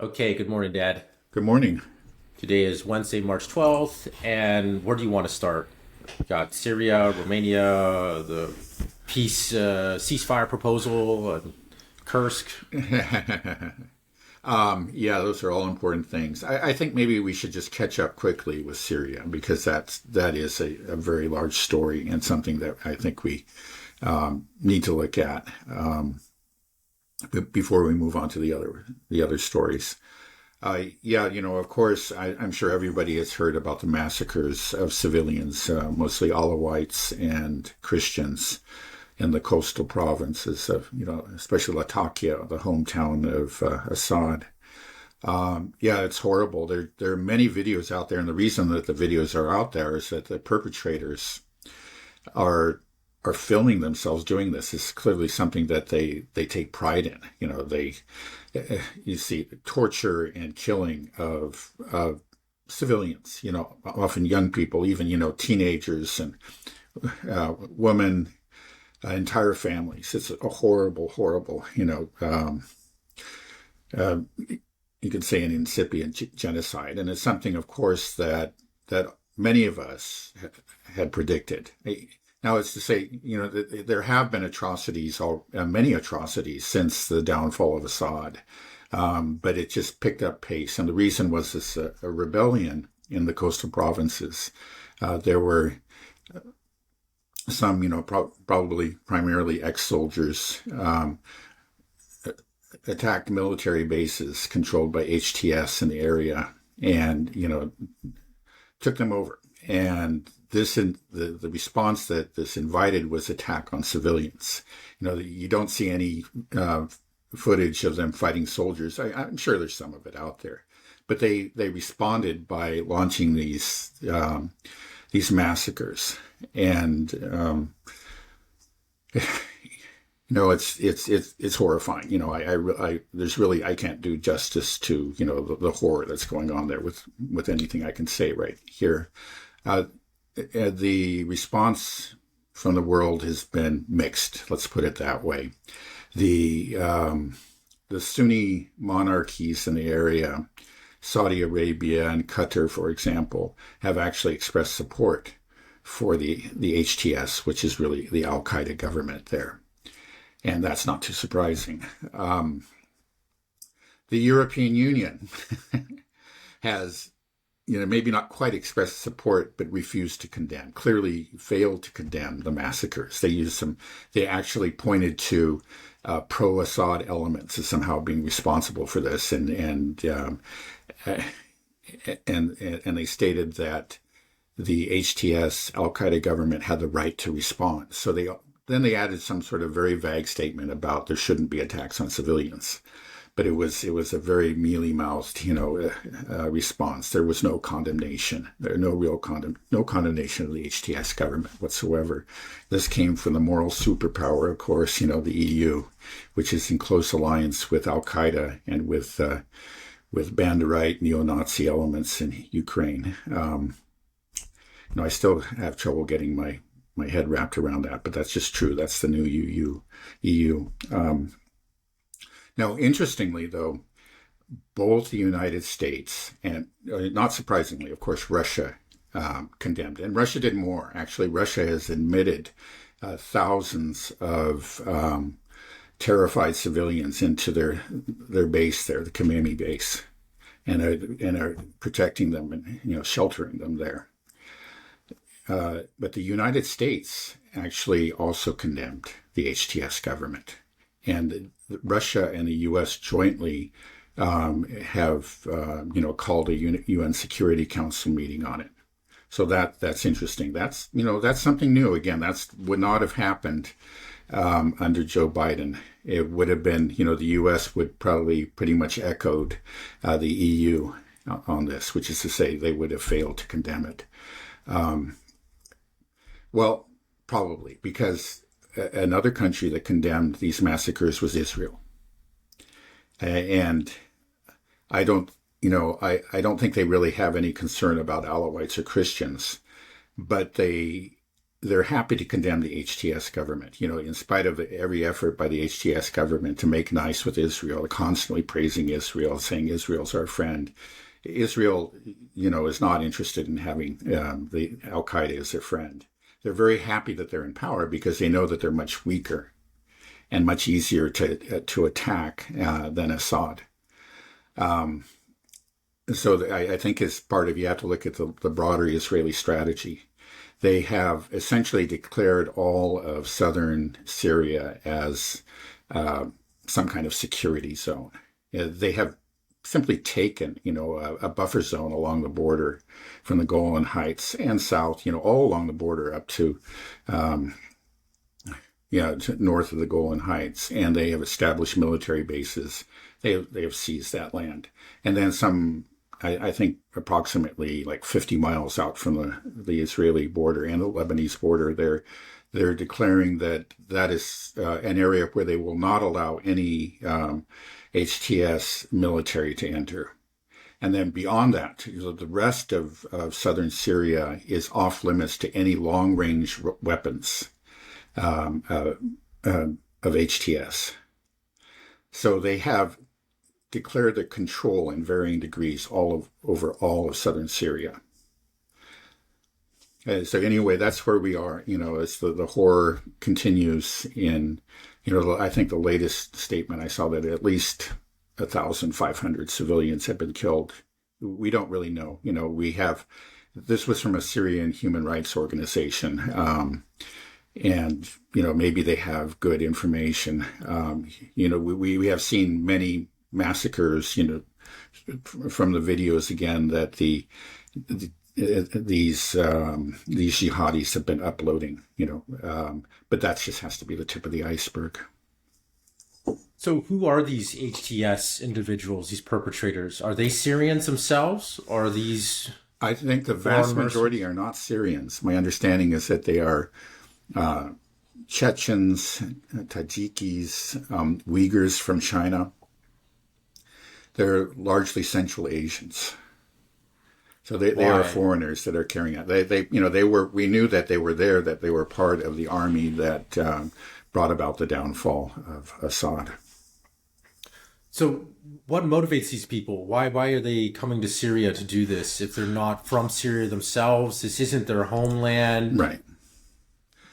Okay, good morning, Dad. Good morning. Today is Wednesday, March 12th, and where do you want to start? Got Syria, Romania, the peace ceasefire proposal, Kursk. Yeah, those are all important things. I think maybe we should just catch up quickly with Syria because that is a very large story and something that I think we need to look at before we move on to the other stories. Yeah, of course, I'm sure everybody has heard about the massacres of civilians, mostly Alawites and Christians in the coastal provinces of, especially Latakia, the hometown of Assad. Yeah, it's horrible. There are many videos out there, and the reason that the videos are out there is that the perpetrators are are filming themselves doing this is clearly something that they take pride in. They you see torture and killing of civilians. Often young people, even teenagers and women, entire families. It's a horrible, horrible. Uh, you could say an incipient genocide, and it's something, of course, that many of us had predicted. Now, it's to say, that there have been atrocities, many atrocities since the downfall of Assad, but it just picked up pace. And the reason was this a rebellion in the coastal provinces. There were some, probably primarily ex-soldiers, attacked military bases controlled by HTS in the area, and took them over. And the response that this invited was attack on civilians. You don't see any footage of them fighting soldiers. I'm sure there's some of it out there, but they responded by launching these massacres. And it's horrifying. I can't do justice to the horror that's going on there with anything I can say right here. The response from the world has been mixed. Let's put it that way. The Sunni monarchies in the area, Saudi Arabia and Qatar, for example, have actually expressed support for the HTS, which is really the Al Qaeda government there, and that's not too surprising. The European Union has maybe not quite expressed support, but refused to condemn, clearly failed to condemn the massacres. They actually pointed to pro-Assad elements as somehow being responsible for this, and they stated that the HTS Al Qaeda government had the right to respond. So they added some sort of very vague statement about there shouldn't be attacks on civilians. But it was a very mealy-mouthed, response. There was no condemnation. There no condemnation of the HTS government whatsoever. This came from the moral superpower, of course, the EU, which is in close alliance with Al Qaeda and with Banderite neo-Nazi elements in Ukraine. I still have trouble getting my head wrapped around that, but that's just true. That's the new EU. Now, interestingly, though, both the United States and, not surprisingly, of course, Russia condemned. And Russia did more. Actually, Russia has admitted thousands of terrified civilians into their base there, the Khmeimim base, and are protecting them and sheltering them there. But the United States actually also condemned the HTS government. And Russia and the U.S. jointly have called a UN Security Council meeting on it. So that's interesting. That's something new. Again, that would not have happened under Joe Biden. It would have been, the U.S. would probably pretty much echoed the EU on this, which is to say they would have failed to condemn it. Well, probably because another country that condemned these massacres was Israel, and I don't think they really have any concern about Alawites or Christians, but they they're happy to condemn the HTS government. In spite of every effort by the HTS government to make nice with Israel, constantly praising Israel, saying Israel's our friend. Israel, is not interested in having the Al Qaeda as their friend. They're very happy that they're in power because they know that they're much weaker and much easier to attack than Assad. So I think as part of, you have to look at the broader Israeli strategy. They have essentially declared all of southern Syria as some kind of security zone. They have simply taken, a buffer zone along the border from the Golan Heights and south, all along the border up to, to north of the Golan Heights, and they have established military bases. They have seized that land, and then some. I think approximately like 50 miles out from the Israeli border and the Lebanese border, they're declaring that is an area where they will not allow any HTS military to enter. And then beyond that, the rest of southern Syria is off limits to any long-range weapons of HTS. So they have declared their control in varying degrees over all of southern Syria. So anyway, that's where we are, as the horror continues in, I think the latest statement I saw that at least 1,500 civilians have been killed. We don't really know. This was from a Syrian human rights organization. And, maybe they have good information. We have seen many massacres, from the videos again that these jihadis have been uploading, but that just has to be the tip of the iceberg. So who are these HTS individuals, these perpetrators? Are they Syrians themselves, or are these... I think the vast majority are not Syrians. My understanding is that they are Chechens, Tajikis, Uyghurs from China. They're largely Central Asians. So they are foreigners that are carrying out. We knew that they were there, that they were part of the army that brought about the downfall of Assad. So what motivates these people? Why are they coming to Syria to do this if they're not from Syria themselves? This isn't their homeland. Right.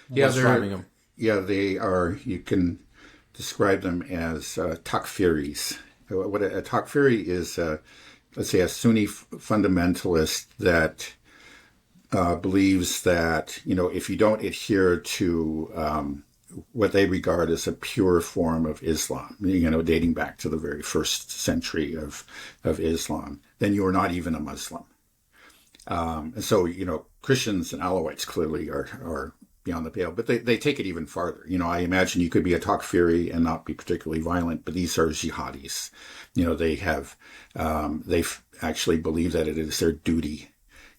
What's driving them? Yeah, they are, you can describe them as takfiris. What a takfiri is, let's say, a Sunni fundamentalist that believes that, if you don't adhere to what they regard as a pure form of Islam, dating back to the very first century of Islam, then you are not even a Muslim. And so, Christians and Alawites clearly are beyond the pale, but they take it even farther. I imagine you could be a takfiri and not be particularly violent, but these are jihadis. They actually believe that it is their duty,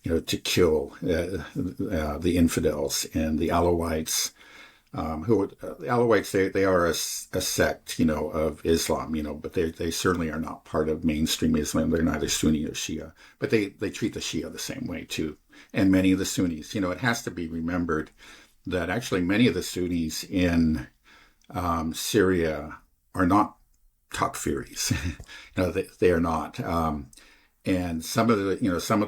to kill the infidels. And the Alawites, they are a sect, of Islam, but they certainly are not part of mainstream Islam. They're neither Sunni or Shia, but they treat the Shia the same way too. And many of the Sunnis, it has to be remembered that actually many of the Sunnis in Syria are not takfiris. They are not. And some of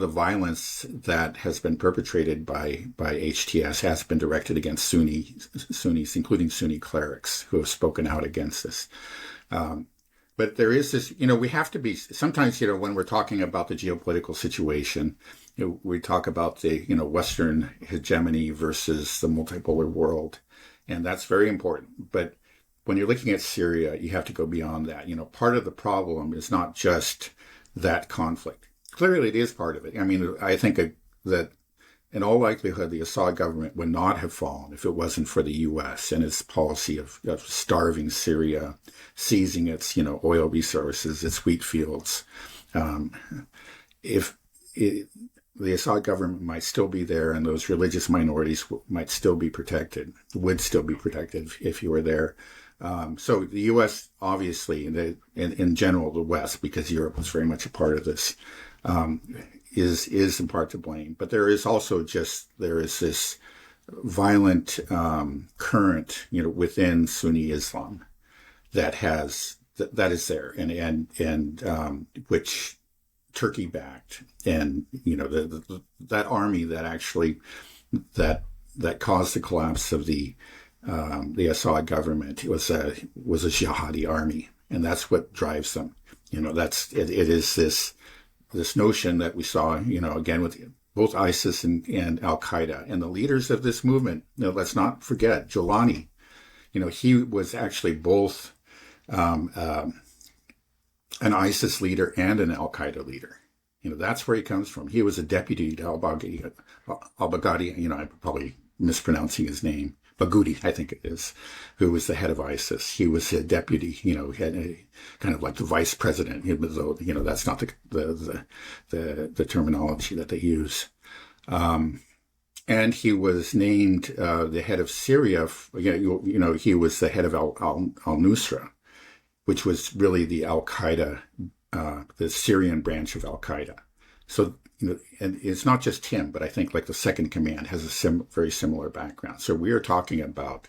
the violence that has been perpetrated by HTS has been directed against Sunnis, including Sunni clerics who have spoken out against this. But there is this, we have to be, sometimes, when we're talking about the geopolitical situation, we talk about the, Western hegemony versus the multipolar world. And that's very important. But when you're looking at Syria, you have to go beyond that. Part of the problem is not just that conflict. Clearly, it is part of it. I think that in all likelihood, the Assad government would not have fallen if it wasn't for the U.S. and its policy of starving Syria, seizing its, oil resources, its wheat fields. The Assad government might still be there, and those religious minorities would still be protected if you were there. So the U.S., obviously, in general, the West, because Europe was very much a part of this, is in part to blame. But there is this violent current, within Sunni Islam that is there, and which Turkey backed, and that army that actually that caused the collapse of the Assad government was a jihadi army, and that's what drives them. It is this notion that we saw, again with both ISIS and Al Qaeda, and the leaders of this movement. Let's not forget Jolani. He was actually both an ISIS leader and an Al Qaeda leader. That's where he comes from. He was a deputy to al-Baghdadi. I'm probably mispronouncing his name. Baghouti, I think it is, who was the head of ISIS. He was a deputy, had a kind of like the vice president, though, that's not the terminology that they use. And he was named the head of Syria. He was the head of al-Nusra, which was really the Al-Qaeda, the Syrian branch of Al-Qaeda. So, and it's not just him, but I think like the second command has a very similar background. So we are talking about,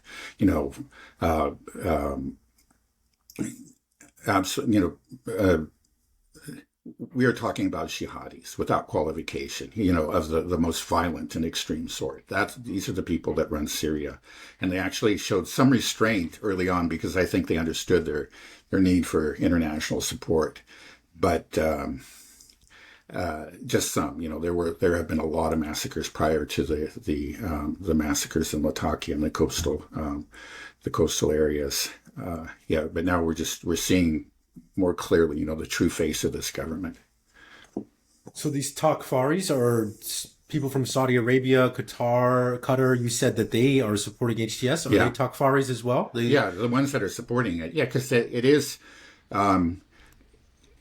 we are talking about jihadis without qualification, of the most violent and extreme sort. These are the people that run Syria. And they actually showed some restraint early on because I think they understood their need for international support. But just some, there have been a lot of massacres prior to the massacres in Latakia and the coastal areas. But now we're seeing more clearly, the true face of this government. So these Takfaris are people from Saudi Arabia, Qatar. You said that they are supporting HTS. Are they Takfaris as well? The ones that are supporting it. Yeah, because it is.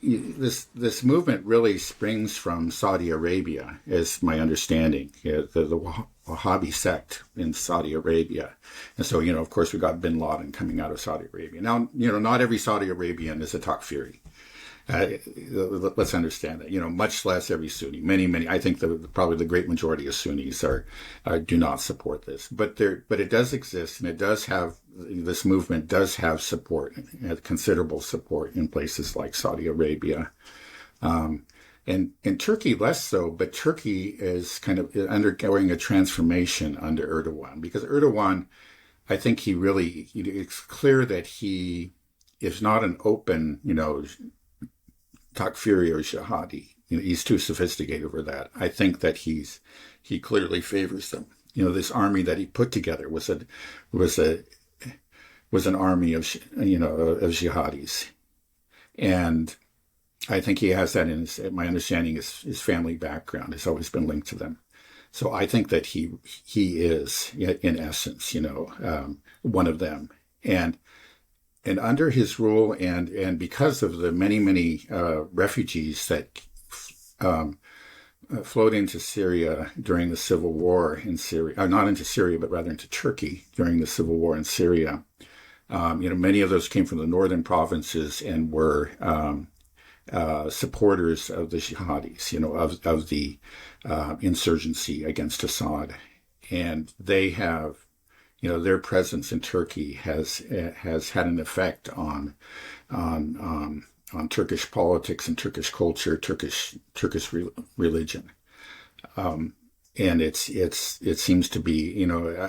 This movement really springs from Saudi Arabia, is my understanding. The Wahhabi sect in Saudi Arabia, and so of course we got Bin Laden coming out of Saudi Arabia. Now not every Saudi Arabian is a Takfiri. Let's understand that. Much less every Sunni. Many. I think probably the great majority of Sunnis do not support this, but it does exist, and it does have. This movement does have support, considerable support in places like Saudi Arabia, and Turkey less so. But Turkey is kind of undergoing a transformation under Erdogan, because Erdogan, I think it's clear that he is not an open, Takfiri or Jihadi. He's too sophisticated for that. I think that he clearly favors them. This army that he put together was an army of jihadis, and I think he has that in my understanding. His family background has always been linked to them. So I think that he is, in essence, one of them, and under his rule, and because of the many refugees that flowed into Syria during the civil war in Syria, not into Syria, but rather into Turkey during the civil war in Syria. Many of those came from the northern provinces and were supporters of the jihadis, of the insurgency against Assad, and they have, their presence in Turkey has had an effect on Turkish politics and Turkish culture, Turkish religion. And it seems to be,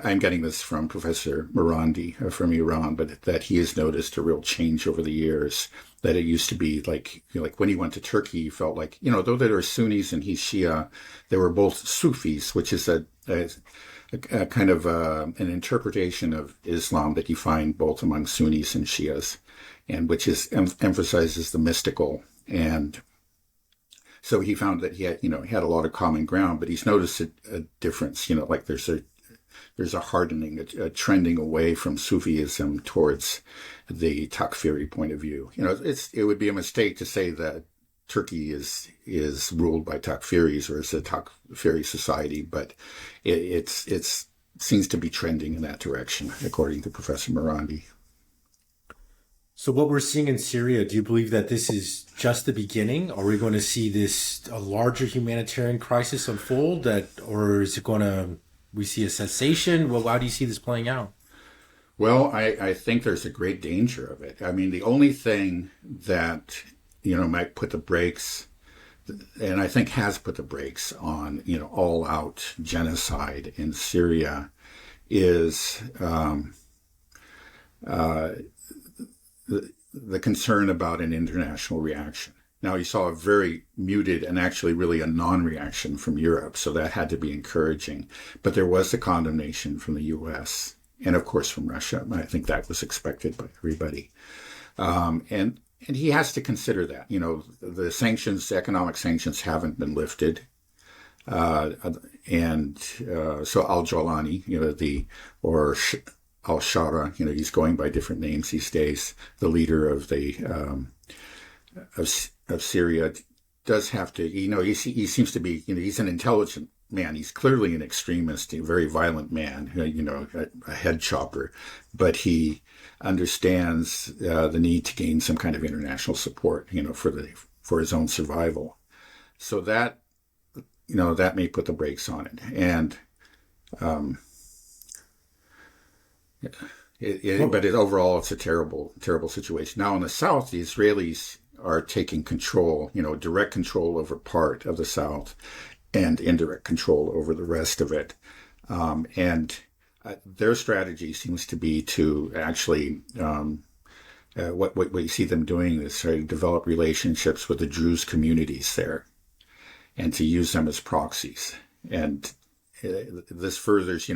I'm getting this from Professor Morandi from Iran, but that he has noticed a real change over the years. That it used to be like when he went to Turkey, he felt like, though there are Sunnis and he's Shia, there were both Sufis, which is a kind of an interpretation of Islam that you find both among Sunnis and Shias, and which emphasizes the mystical. And so he found that he had a lot of common ground, but he's noticed a difference, like there's a hardening, a trending away from Sufism towards the Takfiri point of view. It would be a mistake to say that Turkey is ruled by Takfiris or is a Takfiri society, but it seems to be trending in that direction, according to Professor Morandi. So what we're seeing in Syria, do you believe that this is just the beginning? Are we going to see a larger humanitarian crisis unfold, or is it going to we see a cessation? Well, how do you see this playing out? Well, I think there's a great danger of it. I mean, the only thing that, might put the brakes, and I think has put the brakes on, all out genocide in Syria is the concern about an international reaction. Now, you saw a very muted and actually really a non-reaction from Europe, so that had to be encouraging. But there was a condemnation from the U.S. and, of course, from Russia. I think that was expected by everybody. And he has to consider that. The sanctions, the economic sanctions haven't been lifted. So Al-Jawlani, or al-Shara, he's going by different names these days. The leader of the of Syria does have to, he seems to be, he's an intelligent man. He's clearly an extremist, a very violent man, a head chopper, but he understands the need to gain some kind of international support, for his own survival. So that, that may put the brakes on it. And but overall, it's a terrible, terrible situation. Now, in the south, the Israelis are taking control, direct control over part of the south and indirect control over the rest of it. And their strategy seems to be to actually, what you see them doing is to develop relationships with the Druze communities there and to use them as proxies. And this furthers,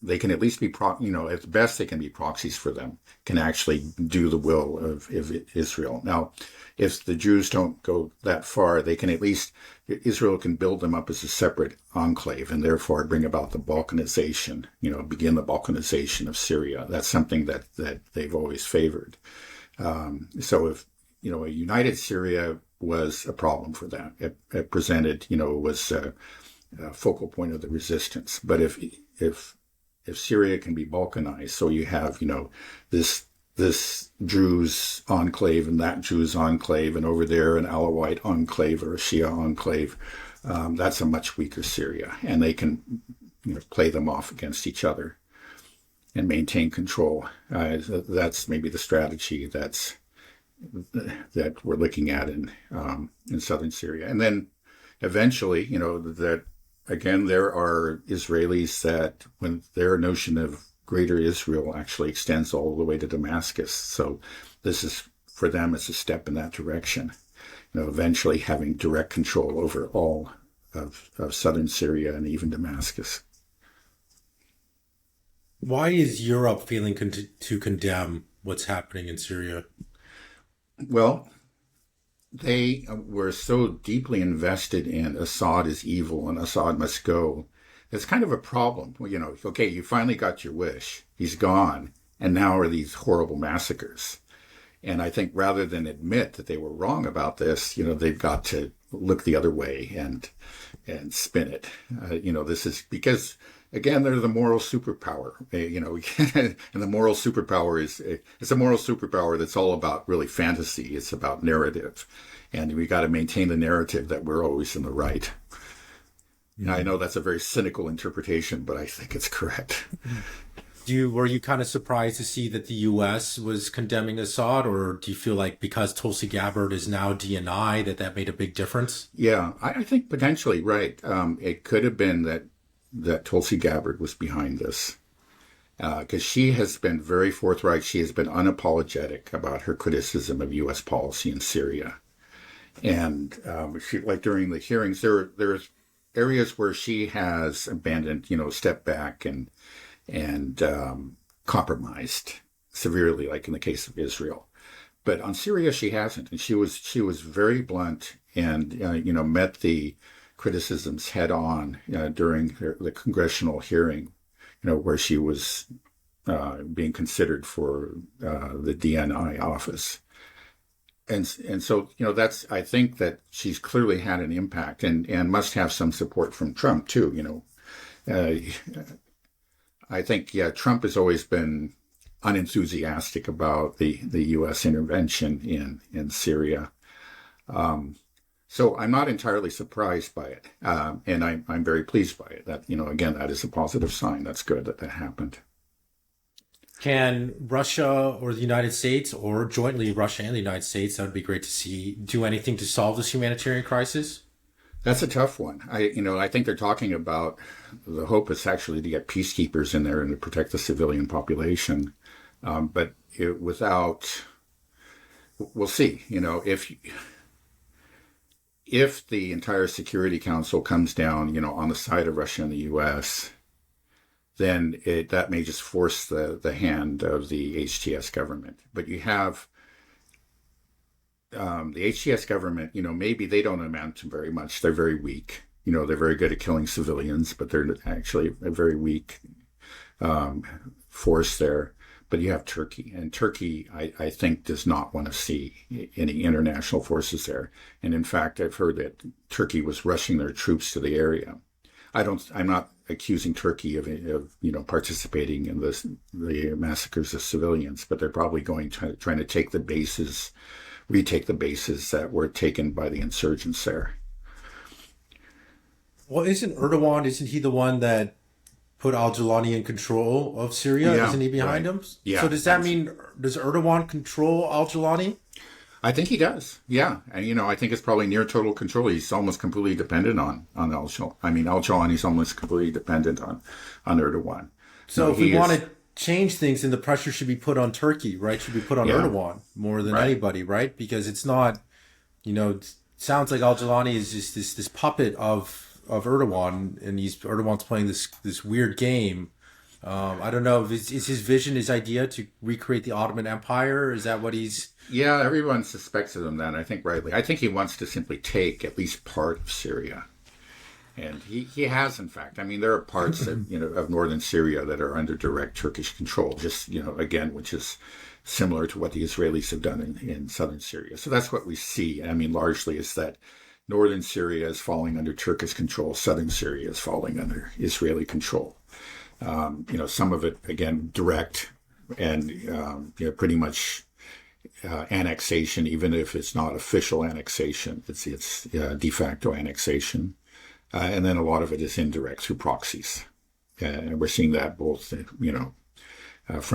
they can at least be, at best they can be proxies for them, can actually do the will of Israel. Now, if the Jews don't go that far, they can at least, Israel can build them up as a separate enclave and therefore bring about the Balkanization, begin the Balkanization of Syria. That's something that they've always favored. So if, a united Syria was a problem for them. It presented, was a focal point of the resistance. But if Syria can be Balkanized, so you have, this Druze enclave and that Druze enclave, and over there an Alawite enclave or a Shia enclave, that's a much weaker Syria, and they can, play them off against each other and maintain control. That's maybe the strategy that we're looking at in southern Syria, and then eventually, that. Again, there are Israelis that, when their notion of greater Israel actually extends all the way to Damascus. So this is, for them, it's a step in that direction. Eventually having direct control over all of southern Syria and even Damascus. Why is Europe failing to condemn what's happening in Syria? Well, they were so deeply invested in Assad is evil and Assad must go. It's kind of a problem. Okay, you finally got your wish. He's gone. And now are these horrible massacres. And I think rather than admit that they were wrong about this, they've got to look the other way and spin it. This is because, again, they're the moral superpower, and the moral superpower it's a moral superpower that's all about really fantasy. It's about narrative. And we got to maintain the narrative that we're always in the right. Mm-hmm. I know that's a very cynical interpretation, but I think it's correct. Were you kind of surprised to see that the U.S. was condemning Assad, or do you feel like because Tulsi Gabbard is now DNI that made a big difference? Yeah, I think potentially, right. It could have been that Tulsi Gabbard was behind this, because she has been very forthright. She has been unapologetic about her criticism of U.S. policy in Syria. And she, like during the hearings, there's areas where she has abandoned, stepped back and compromised severely, like in the case of Israel. But on Syria, she hasn't, and she was very blunt and met the criticisms head on during the congressional hearing, where she was being considered for the DNI office. And so, I think that she's clearly had an impact and must have some support from Trump too, I think, Trump has always been unenthusiastic about the U.S. intervention in Syria. So I'm not entirely surprised by it, and I'm very pleased by it. That, again, that is a positive sign. That's good that that happened. Can Russia or the United States, or jointly Russia and the United States, that would be great to see, do anything to solve this humanitarian crisis? That's a tough one. I think they're talking about the hope is actually to get peacekeepers in there and to protect the civilian population, but without, we'll see. If the entire Security Council comes down, on the side of Russia and the U.S., then that may just force the hand of the HTS government. But you have the HTS government, maybe they don't amount to very much. They're very weak. They're very good at killing civilians, but they're actually a very weak force there. But you have Turkey, and Turkey, I think, does not want to see any international forces there. And in fact, I've heard that Turkey was rushing their troops to the area. I'm not accusing Turkey of participating in the massacres of civilians, but they're probably trying to retake the bases that were taken by the insurgents there. Well, isn't he the one that put al-Jilani in control of Syria? Yeah, Isn't he behind right. him? Yeah. So does that mean, does Erdogan control al-Jilani? I think he does. Yeah. And, I think it's probably near total control. He's almost completely dependent on al-Jilani's almost completely dependent on Erdogan. So if we want to change things, then the pressure should be put on Turkey, right? Should be put on Erdogan more than anybody, right? Because it's not, it sounds like al-Jilani is just this puppet of Erdogan, and Erdogan's playing this weird game. I don't know. Is his vision, his idea to recreate the Ottoman Empire? Is that what he's... Yeah, everyone suspects of him then, I think rightly. I think he wants to simply take at least part of Syria. And he has, in fact. I mean, there are parts of northern Syria that are under direct Turkish control, just, again, which is similar to what the Israelis have done in southern Syria. So that's what we see. I mean, largely is that northern Syria is falling under Turkish control, southern Syria is falling under Israeli control. Some of it, again, direct and, pretty much annexation, even if it's not official annexation, it's de facto annexation. And then a lot of it is indirect through proxies. And we're seeing that both, from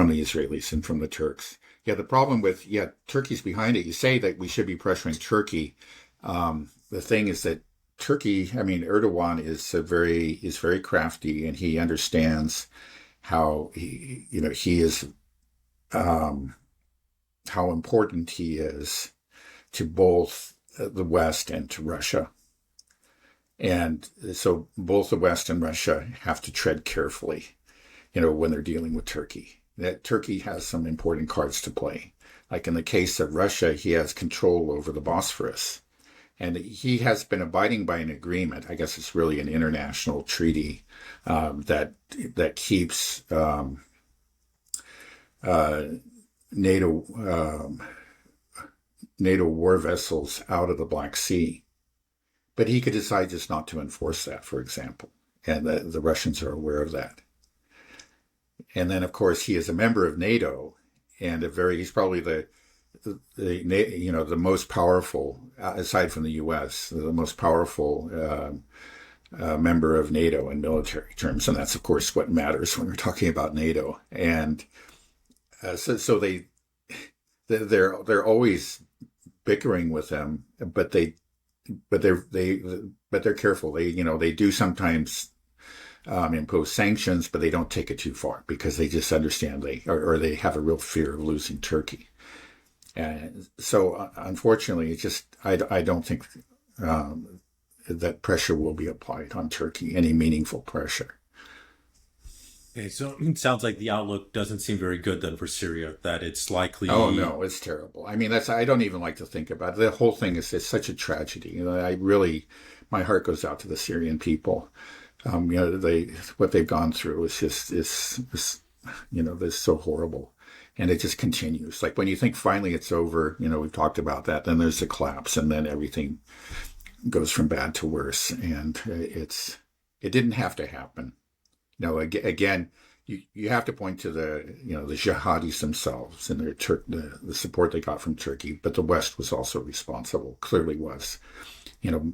the Israelis and from the Turks. Yeah, the problem with, Turkey's behind it. You say that we should be pressuring Turkey. The thing is that Turkey, Erdogan is very crafty, and he understands how he is, how important he is to both the West and to Russia. And so both the West and Russia have to tread carefully, when they're dealing with Turkey. That Turkey has some important cards to play. Like in the case of Russia, he has control over the Bosphorus. And he has been abiding by an agreement. I guess it's really an international treaty that keeps NATO war vessels out of the Black Sea. But he could decide just not to enforce that, for example. And the Russians are aware of that. And then, of course, he is a member of NATO, and he's probably the most powerful, aside from the U.S., the most powerful member of NATO in military terms. And that's, of course, what matters when we're talking about NATO. And so they're always bickering with them, but they're careful. They do sometimes impose sanctions, but they don't take it too far because they just understand or they have a real fear of losing Turkey. And so, unfortunately, I don't think that pressure will be applied on Turkey, any meaningful pressure. Okay, so it sounds like the outlook doesn't seem very good then for Syria, that it's likely... Oh, no, it's terrible. I don't even like to think about it. The whole thing is such a tragedy. My heart goes out to the Syrian people. What they've gone through is it's so horrible. And it just continues. Like when you think finally it's over, we've talked about that, then there's a collapse, and then everything goes from bad to worse. And it didn't have to happen. Again, you have to point to the jihadis themselves and the support they got from Turkey, but the West was also responsible, clearly was.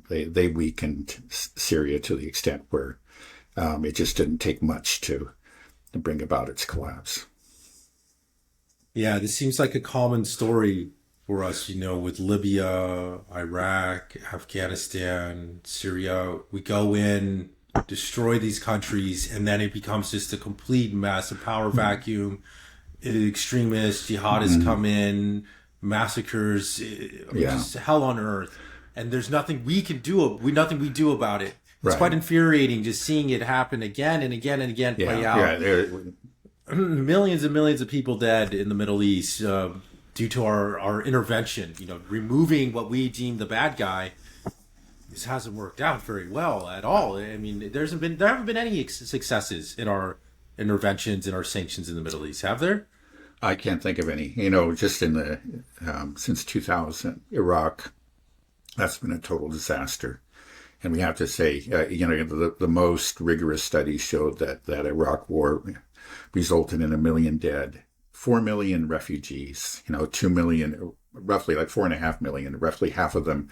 they weakened Syria to the extent where it just didn't take much to bring about its collapse. Yeah, this seems like a common story for us, with Libya, Iraq, Afghanistan, Syria. We go in, destroy these countries, and then it becomes just a complete massive power vacuum. Extremists, jihadists come in, massacres, just hell on earth. And there's nothing we can do, nothing we do about it. It's quite infuriating just seeing it happen again and again and again play out. Millions and millions of people dead in the Middle East due to our intervention. Removing what we deem the bad guy. This hasn't worked out very well at all. I mean, there haven't been any successes in our interventions and our sanctions in the Middle East, have there? I can't think of any. Just in the since 2000, Iraq, that's been a total disaster. And we have to say, the most rigorous studies showed that Iraq war resulted in 1 million dead, 4 million refugees, 2 million, roughly like 4.5 million, roughly half of them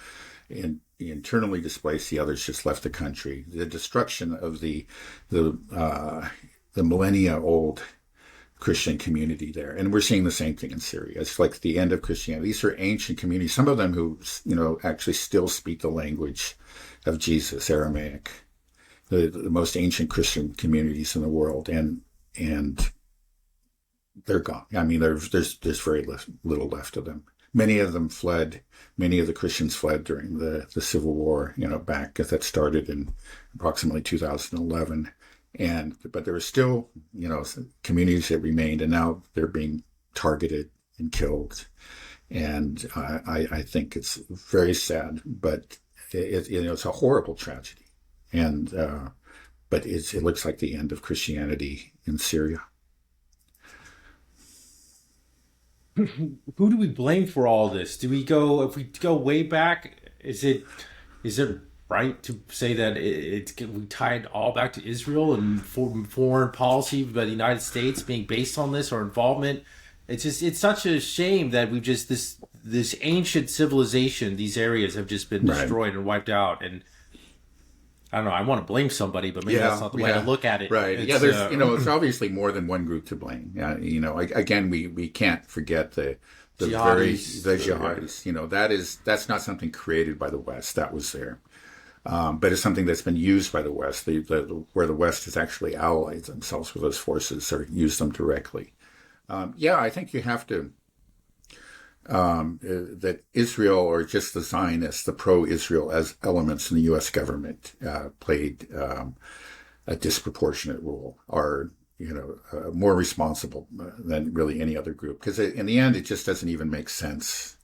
internally displaced, the others just left the country. The destruction of the millennia-old Christian community there. And we're seeing the same thing in Syria. It's like the end of Christianity. These are ancient communities, some of them who, actually still speak the language of Jesus, Aramaic, the most ancient Christian communities in the world. And they're gone. I mean, there's very little left of them. Many of them fled. Many of the Christians fled during the Civil War, back that started in approximately 2011. But there were still, communities that remained, and now they're being targeted and killed. And I think it's very sad, but it's a horrible tragedy. And but it looks like the end of Christianity in Syria. Who do we blame for all this? If we go way back, is it right to say that we tie it all back to Israel and foreign policy by the United States being based on this, or involvement? It's such a shame that we've just this ancient civilization, these areas have just been destroyed and wiped out. And I don't know, I want to blame somebody, but maybe that's not the way to look at it. Right. There's it's obviously more than one group to blame. Again, we can't forget the jihadis. That's not something created by the West. That was there. But it's something that's been used by the West, where the West has actually allied themselves with those forces or used them directly. I think you have to, that Israel, or just the Zionists, the pro-Israel as elements in the U.S. government played a disproportionate role, are more responsible than really any other group. Because in the end, it just doesn't even make sense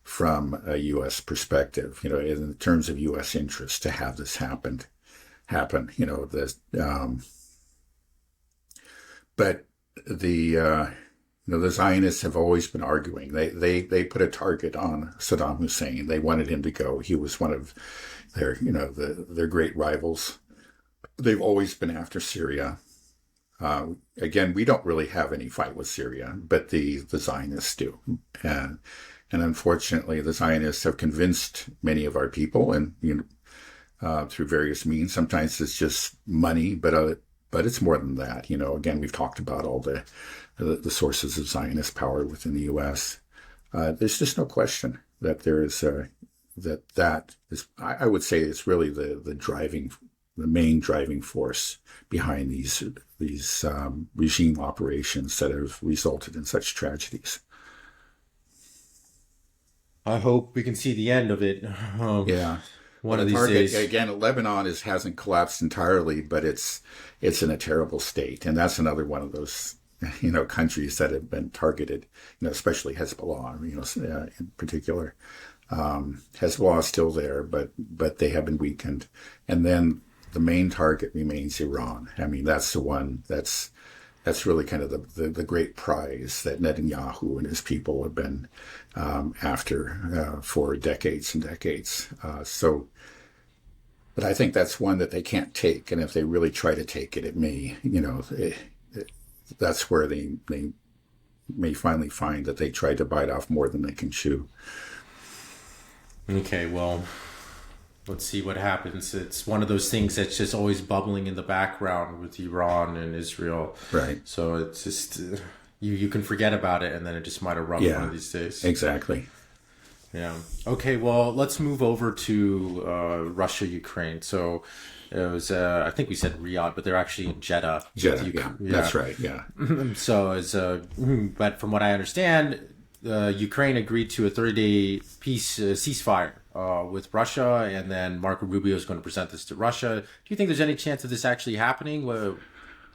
from a U.S. perspective, in terms of U.S. interest to have this happen. But the Zionists have always been arguing. They put a target on Saddam Hussein. They wanted him to go. He was one of their their great rivals. They've always been after Syria. Again, we don't really have any fight with Syria, but the Zionists do. And unfortunately, the Zionists have convinced many of our people, and through various means. Sometimes it's just money, but it's more than that. Again, we've talked about all the sources of Zionist power within the U.S. There's just no question that there is that is. I would say it's really the main driving force behind these regime operations that have resulted in such tragedies. I hope we can see the end of it. One of these days. Again, Lebanon hasn't collapsed entirely, but it's in a terrible state, and that's another one of those countries that have been targeted. Especially Hezbollah, in particular. Hezbollah is still there, but they have been weakened, and then the main target remains Iran. I mean, that's the one that's really kind of the great prize that Netanyahu and his people have been after for decades and decades. But I think that's one that they can't take, and if they really try to take it, it may, that's where they may finally find that they tried to bite off more than they can chew. Okay, well, let's see what happens. It's one of those things that's just always bubbling in the background with Iran and Israel. Right. So it's just you can forget about it, and then it just might erupt one of these days. Exactly. Yeah. Okay. Well, let's move over to Russia, Ukraine. So it was I think we said Riyadh, but they're actually in Jeddah. Jeddah. Yeah. That's right. Yeah. So as but from what I understand, Ukraine agreed to a 30-day peace ceasefire with Russia, and then Marco Rubio is going to present this to Russia. Do you think there's any chance of this actually happening? What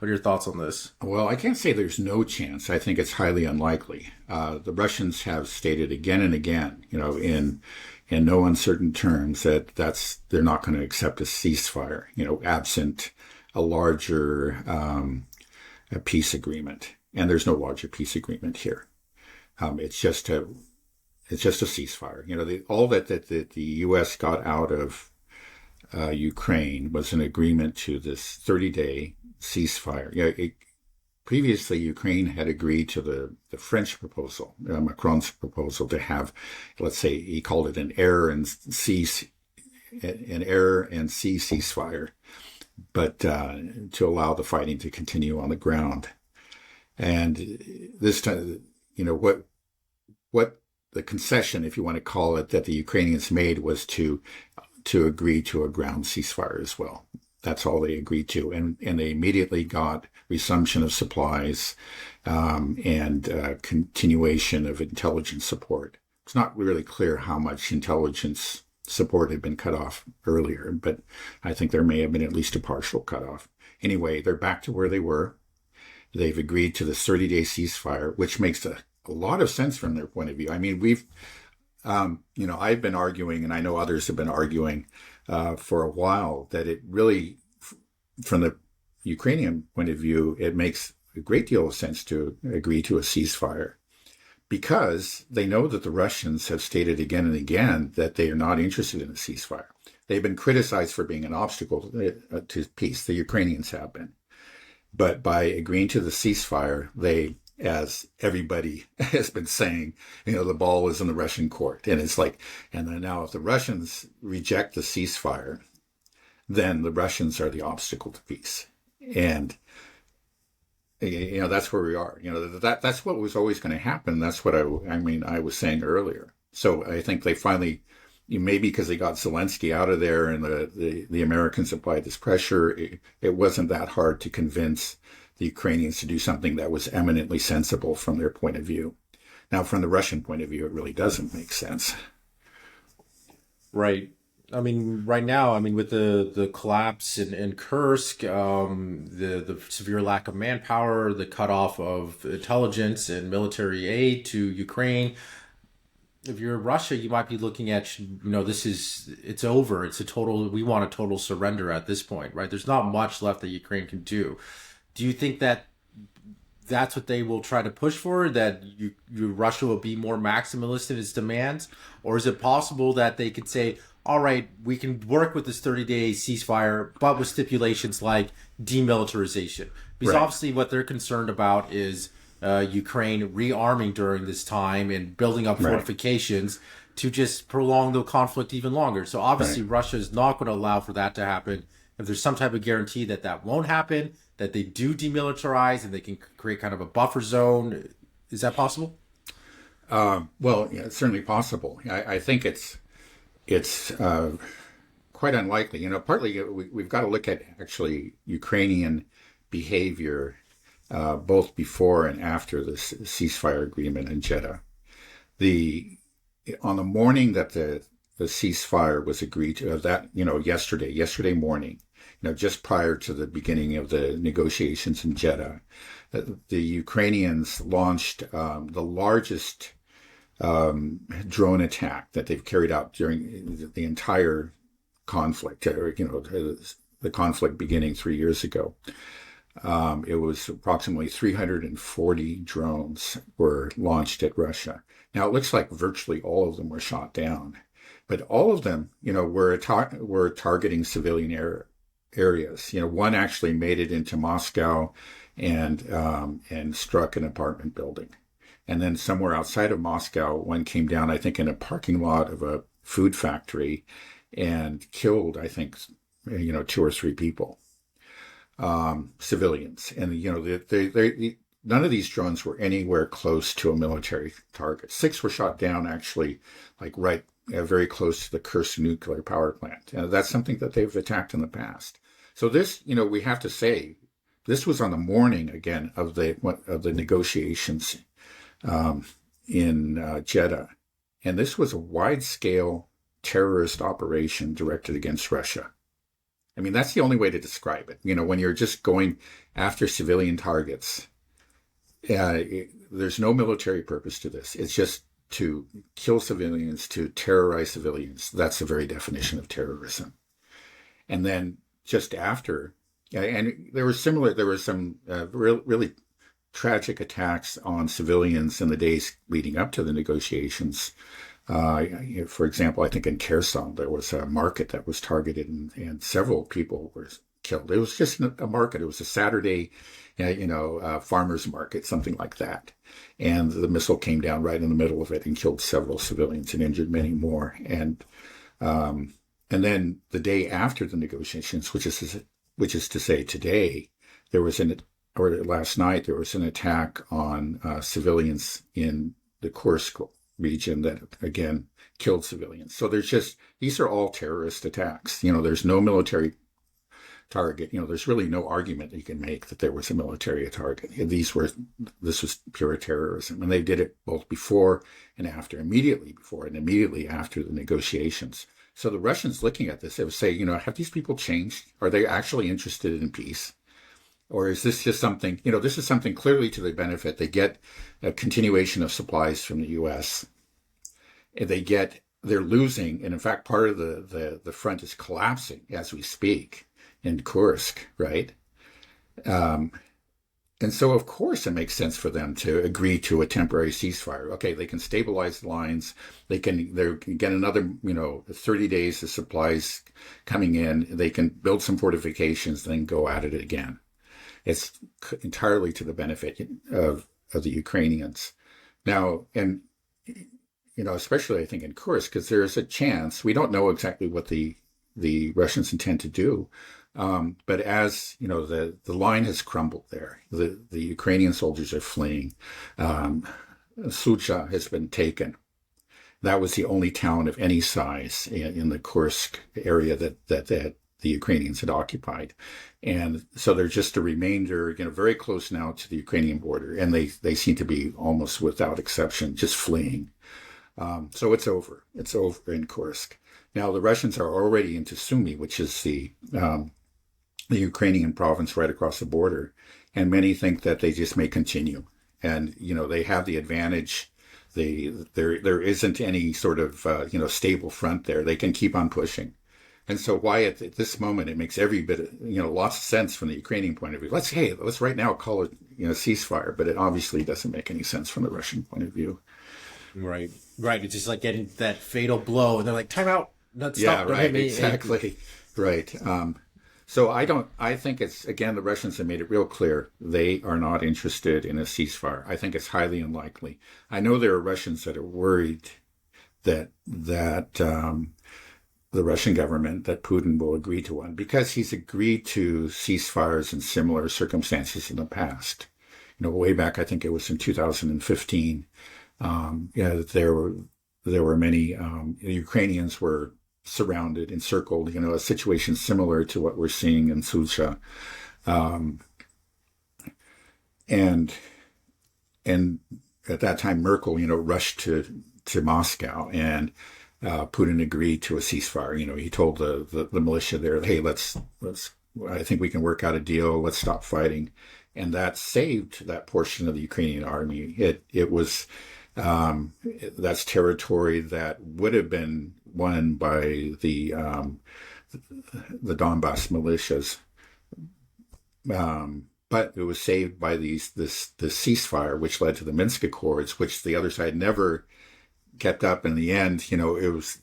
are your thoughts on this? Well, I can't say there's no chance. I think it's highly unlikely. The Russians have stated again and again, in no uncertain terms that they're not going to accept a ceasefire, absent a larger a peace agreement. And there's no larger peace agreement here. It's just a ceasefire. All that the U.S. got out of Ukraine was an agreement to this 30-day ceasefire. Previously, Ukraine had agreed to the French proposal, Macron's proposal, to have, let's say, he called it an air and sea ceasefire, but to allow the fighting to continue on the ground. And this time, what the concession, if you want to call it, that the Ukrainians made was to agree to a ground ceasefire as well. That's all they agreed to. And they immediately got resumption of supplies and continuation of intelligence support. It's not really clear how much intelligence support had been cut off earlier, but I think there may have been at least a partial cutoff. Anyway, they're back to where they were. They've agreed to this 30-day ceasefire, which makes a lot of sense from their point of view. I mean, I've been arguing, and I know others have been arguing for a while, that it really, from the Ukrainian point of view, it makes a great deal of sense to agree to a ceasefire, because they know that the Russians have stated again and again that they are not interested in a ceasefire. They've been criticized for being an obstacle to peace. The Ukrainians have been. But by agreeing to the ceasefire, they, as everybody has been saying, the ball is in the Russian court. And it's like, and then now if the Russians reject the ceasefire, then the Russians are the obstacle to peace. And, that's where we are. That's what was always going to happen. That's what I was saying earlier. So I think they finally, maybe because they got Zelensky out of there and the Americans applied this pressure, it wasn't that hard to convince the Ukrainians to do something that was eminently sensible from their point of view. Now, from the Russian point of view, it really doesn't make sense. Right. I mean, right now, with the collapse in Kursk, the severe lack of manpower, the cutoff of intelligence and military aid to Ukraine, if you're Russia, you might be looking at, it's over. We want a total surrender at this point, right? There's not much left that Ukraine can do. Do you think that that's what they will try to push for, that Russia will be more maximalist in its demands? Or is it possible that they could say, all right, we can work with this 30-day ceasefire, but with stipulations like demilitarization? Because obviously what they're concerned about is Ukraine rearming during this time and building up fortifications to just prolong the conflict even longer. So obviously Russia is not going to allow for that to happen. If there's some type of guarantee that won't happen, that they do demilitarize and they can create kind of a buffer zone, is that possible? Well, yeah, it's certainly possible. I think it's quite unlikely. Partly we've got to look at actually Ukrainian behavior both before and after the ceasefire agreement in Jeddah. On the morning that the ceasefire was agreed to, yesterday morning, just prior to the beginning of the negotiations in Jeddah, the Ukrainians launched the largest drone attack that they've carried out during the entire conflict, the conflict beginning 3 years ago. It was approximately 340 drones were launched at Russia. Now, it looks like virtually all of them were shot down, but all of them, were targeting civilian areas. One actually made it into Moscow and struck an apartment building. And then somewhere outside of Moscow, one came down, I think, in a parking lot of a food factory and killed, I think, 2 or 3 people, civilians. And, none of these drones were anywhere close to a military target. 6 were shot down, actually, like very close to the Kursk nuclear power plant. That's something that they've attacked in the past. So this, we have to say, this was on the morning again of the negotiations in Jeddah, and this was a wide-scale terrorist operation directed against Russia. I mean, that's the only way to describe it. When you're just going after civilian targets, there's no military purpose to this. It's just to kill civilians, to terrorize civilians. That's the very definition of terrorism. And then just after, and there were some really tragic attacks on civilians in the days leading up to the negotiations. For example, I think in Kherson, there was a market that was targeted and several people were killed. It was just a market. It was a Saturday, farmer's market, something like that. And the missile came down right in the middle of it and killed several civilians and injured many more. And then the day after the negotiations, which is to say today, last night, there was an attack on civilians in the Kursk region that, again, killed civilians. So these are all terrorist attacks. There's no military target. There's really no argument that you can make that there was a military target. This was pure terrorism. And they did it both before and after, immediately before and immediately after the negotiations. So the Russians looking at this, they would say, have these people changed? Are they actually interested in peace? Or is this just something, this is something clearly to their benefit. They get a continuation of supplies from the U.S. They're losing, and in fact, part of the front is collapsing as we speak in Kursk, right? And so, of course, it makes sense for them to agree to a temporary ceasefire. Okay, they can stabilize the lines. They can get another, 30 days of supplies coming in. They can build some fortifications, then go at it again. It's entirely to the benefit of the Ukrainians. Now, and, especially I think in Kursk, because there is a chance, we don't know exactly what the Russians intend to do. But as, the line has crumbled there, the Ukrainian soldiers are fleeing. Sucha has been taken. That was the only town of any size in the Kursk area that the Ukrainians had occupied. And so they're just a remainder, very close now to the Ukrainian border. And they seem to be almost without exception, just fleeing. So it's over. It's over in Kursk. Now the Russians are already into Sumy, which is the Ukrainian province right across the border. And many think that they just may continue. And, they have the advantage. There isn't any sort of, stable front there. They can keep on pushing. And so why at this moment, it makes every bit, lots of sense from the Ukrainian point of view. Let's right now call it, ceasefire, but it obviously doesn't make any sense from the Russian point of view. Right. It's just like getting that fatal blow, and they're like, time out. Stop. Yeah, right. Exactly. Right. So I think it's, again, the Russians have made it real clear they are not interested in a ceasefire. I think it's highly unlikely. I know there are Russians that are worried that the Russian government, that Putin will agree to one, because he's agreed to ceasefires in similar circumstances in the past. Way back, I think it was in 2015. There were many Ukrainians were surrounded, encircled. A situation similar to what we're seeing in Sucha, and at that time Merkel, rushed to Moscow, and Putin agreed to a ceasefire. He told the militia there, hey, let's I think we can work out a deal. Let's stop fighting. And that saved that portion of the Ukrainian army. It was, that's territory that would have been won by the Donbass militias. But it was saved by this ceasefire, which led to the Minsk Accords, which the other side never kept up. In the end,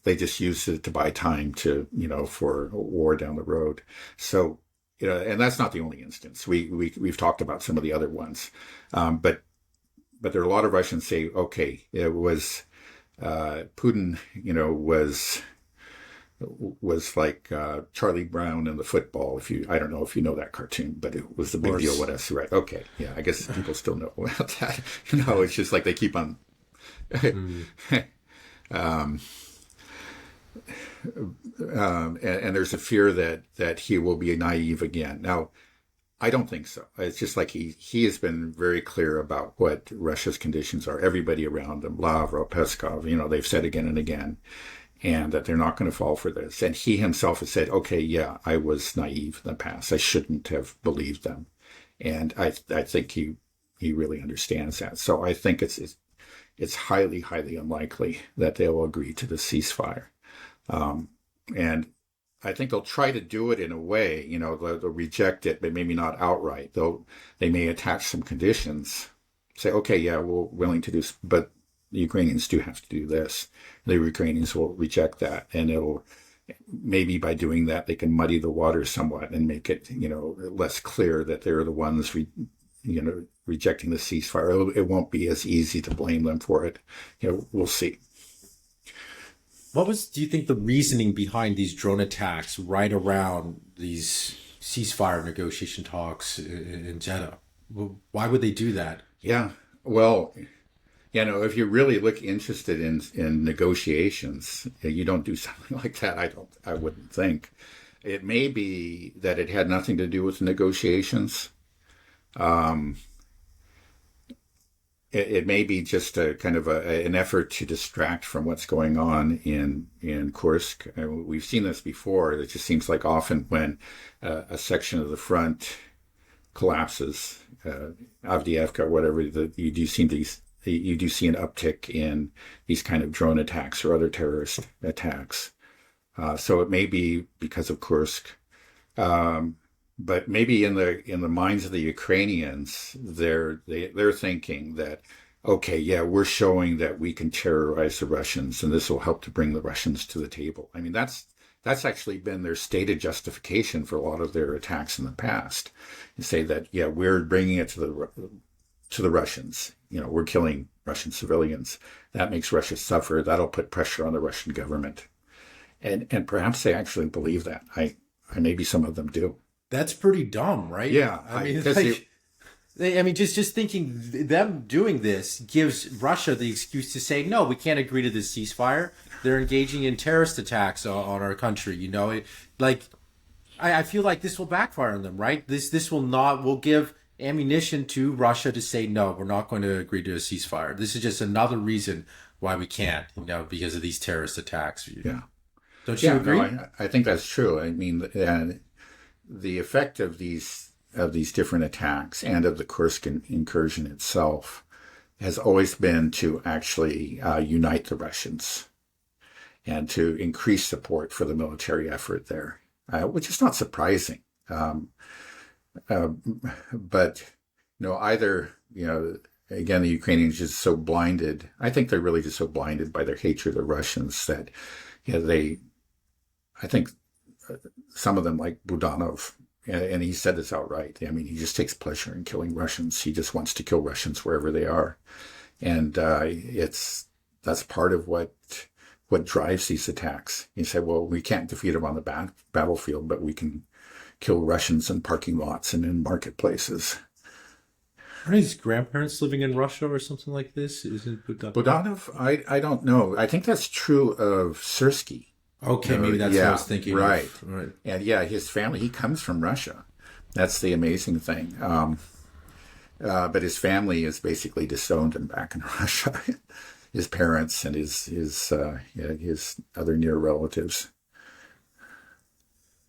they just used it to buy time for a war down the road. So, and that's not the only instance. We've talked about some of the other ones, but there are a lot of Russians say, okay, it was Putin, was was like Charlie Brown and the football. I don't know if you know that cartoon, but it was the big deal. What else? Right? Okay, yeah. I guess people still know about that. It's just like they keep on. um, and there's a fear that he will be naive again. Now, I don't think so. It's just like he has been very clear about what Russia's conditions are. Everybody around him, Lavrov, Peskov, they've said again and again, and that they're not going to fall for this. And he himself has said, okay, yeah, I was naive in the past. I shouldn't have believed them. And I think he really understands that. So I think it's highly, highly unlikely that they will agree to the ceasefire. And I think they'll try to do it in a way, they'll reject it, but maybe not outright. They may attach some conditions, say, okay, yeah, we're willing to do, but the Ukrainians do have to do this. The Ukrainians will reject that, and maybe by doing that, they can muddy the water somewhat and make it, less clear that they're the ones, rejecting the ceasefire. It won't be as easy to blame them for it. We'll see. What do you think, the reasoning behind these drone attacks right around these ceasefire negotiation talks in Jeddah? Why would they do that? Yeah, well, if you're really interested in negotiations, you don't do something like that. I wouldn't think. It may be that it had nothing to do with negotiations. It may be just a kind of an effort to distract from what's going on in Kursk. We've seen this before. It just seems like often when a section of the front collapses, Avdiivka or whatever, you do see an uptick in these kind of drone attacks or other terrorist attacks. So it may be because of Kursk. But maybe in the minds of the Ukrainians, they're thinking that, okay, yeah, we're showing that we can terrorize the Russians, and this will help to bring the Russians to the table. I mean, that's actually been their stated justification for a lot of their attacks in the past. And say that, yeah, we're bringing it to the Russians. We're killing Russian civilians. That makes Russia suffer. That'll put pressure on the Russian government, and perhaps they actually believe that. Maybe some of them do. That's pretty dumb, right? Yeah. Just thinking them doing this gives Russia the excuse to say, no, we can't agree to this ceasefire. They're engaging in terrorist attacks on our country. I feel like this will backfire on them, right? This will give ammunition to Russia to say, no, we're not going to agree to a ceasefire. This is just another reason why we can't, because of these terrorist attacks. Yeah. Don't you agree? No, I think that's true. I mean, the effect of these different attacks and of the Kursk incursion itself has always been to actually unite the Russians and to increase support for the military effort there, which is not surprising. But either again, the Ukrainians are just so blinded. I think they're really just so blinded by their hatred of the Russians that I think some of them, like Budanov, and he said this outright. I mean, he just takes pleasure in killing Russians. He just wants to kill Russians wherever they are, and that's part of what drives these attacks. You say, well, we can't defeat them on the battlefield, but we can kill Russians in parking lots and in marketplaces. Are his grandparents living in Russia or something like this? Isn't Budanov? I don't know. I think that's true of Syrsky. Okay, maybe that's what I was thinking. Right. And yeah, his family, he comes from Russia. That's the amazing thing. But his family is basically disowned him back in Russia. His parents and his other near relatives.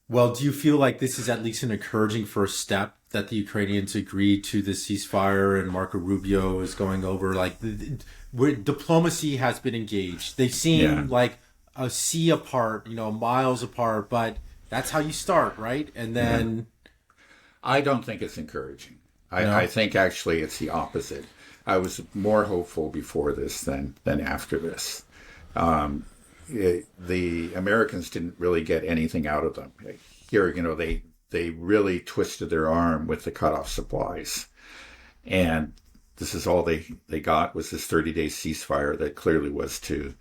Well, do you feel like this is at least an encouraging first step that the Ukrainians agreed to the ceasefire and Marco Rubio is going over? Like, where diplomacy has been engaged. They seem like a sea apart, miles apart, but that's how you start, right? And then... I don't think it's encouraging. I think actually it's the opposite. I was more hopeful before this than after this. The Americans didn't really get anything out of them. Here, they really twisted their arm with the cut-off supplies. And this is all they got was this 30-day ceasefire that clearly was to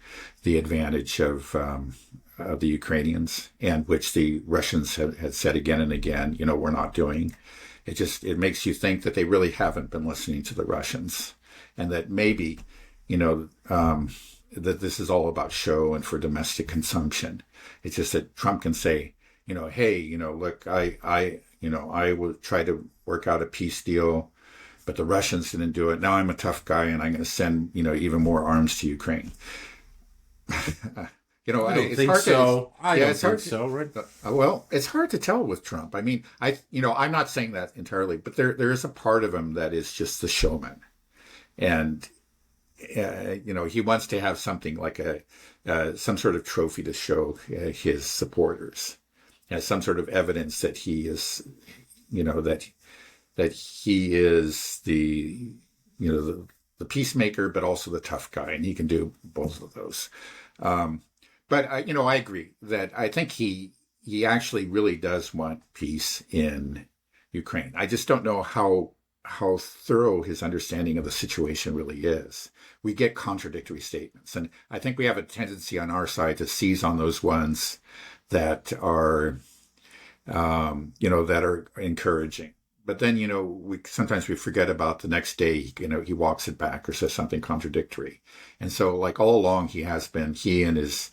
the advantage of the Ukrainians, and which the Russians had said again and again, we're not doing. It makes you think that they really haven't been listening to the Russians, and that maybe, that this is all about show and for domestic consumption. It's just that Trump can say, hey, look, I will try to work out a peace deal, but the Russians didn't do it. Now I'm a tough guy and I'm going to send, even more arms to Ukraine. I don't think so. I don't think so. Right? Well, it's hard to tell with Trump. I mean, I'm not saying that entirely, but there is a part of him that is just the showman, and he wants to have something like some sort of trophy to show his supporters, some sort of evidence that he is, that he is the peacemaker, but also the tough guy, and he can do both of those. But I agree that I think he actually really does want peace in Ukraine. I just don't know how thorough his understanding of the situation really is. We get contradictory statements, and I think we have a tendency on our side to seize on those ones that are, that are encouraging. But then, sometimes we forget about the next day, he walks it back or says something contradictory. And so, like all along, he and his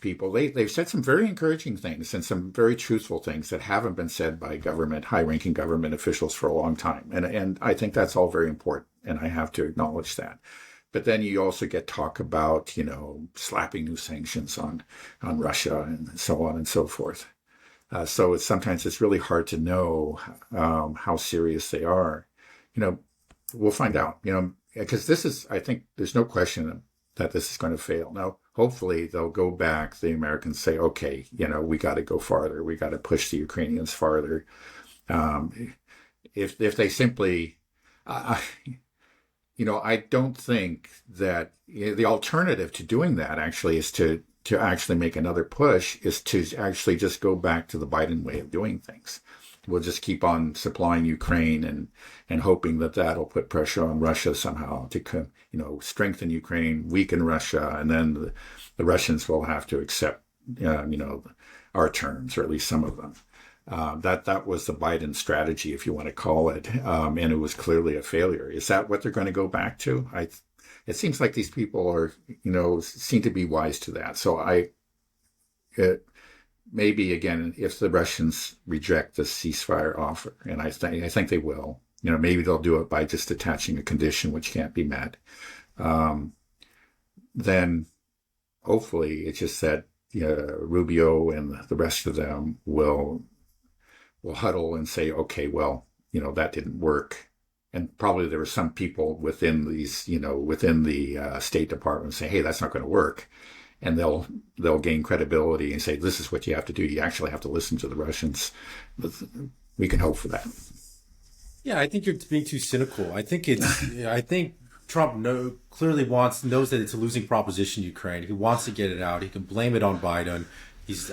people, they've said some very encouraging things and some very truthful things that haven't been said by high-ranking government officials for a long time. And I think that's all very important, and I have to acknowledge that. But then you also get talk about, slapping new sanctions on Russia and so on and so forth. So sometimes it's really hard to know how serious they are. We'll find out, because I think there's no question that this is going to fail. Now, hopefully they'll go back, the Americans say, okay, we got to go farther. We got to push the Ukrainians farther. If they simply, I don't think that the alternative to doing that actually is to actually make another push, is to actually just go back to the Biden way of doing things. We'll just keep on supplying Ukraine and hoping that that'll put pressure on Russia somehow to, strengthen Ukraine, weaken Russia, and then the Russians will have to accept, our terms, or at least some of them. That was the Biden strategy, if you want to call it, and it was clearly a failure. Is that what they're going to go back to? It seems like these people are, seem to be wise to that. So maybe again, if the Russians reject the ceasefire offer, and I think they will, maybe they'll do it by just attaching a condition which can't be met. Then hopefully it's just that Rubio and the rest of them will huddle and say, okay, well, that didn't work. And probably there were some people within the State Department say, hey, that's not going to work. And they'll gain credibility and say, this is what you have to do. You actually have to listen to the Russians. We can hope for that. Yeah, I think you're being too cynical. I think Trump clearly knows that it's a losing proposition, Ukraine. He wants to get it out. He can blame it on Biden.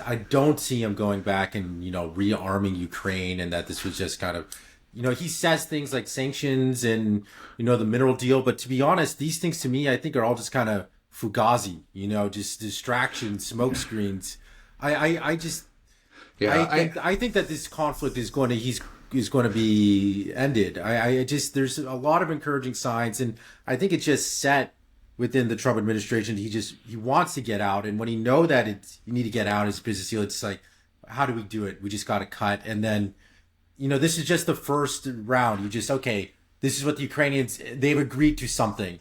I don't see him going back and, rearming Ukraine, and that this was just kind of, he says things like sanctions and, the mineral deal. But to be honest, these things to me, I think are all just kind of fugazi, just distractions, smoke screens. I think that this conflict is going to be ended. There's a lot of encouraging signs, and I think it's just set within the Trump administration. He wants to get out, and when he know that you need to get out as a business deal, it's like, how do we do it? We just got to cut, and then, this is just the first round. This is what the Ukrainians, they've agreed to something.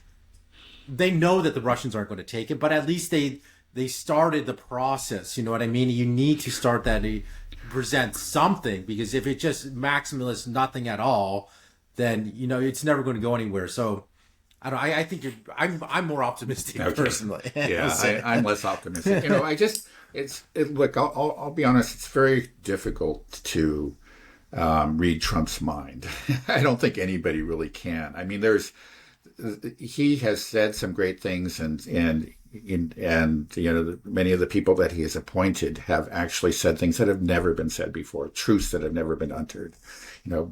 They know that the Russians aren't going to take it, but at least they started the process. You know what I mean? You need to start that to present something, because if it just maximalist nothing at all, then it's never going to go anywhere. So I think I'm more optimistic personally. Yeah, I'm less optimistic. Look, I'll be honest. It's very difficult to read Trump's mind. I don't think anybody really can. I mean, he has said some great things, and many of the people that he has appointed have actually said things that have never been said before, truths that have never been uttered,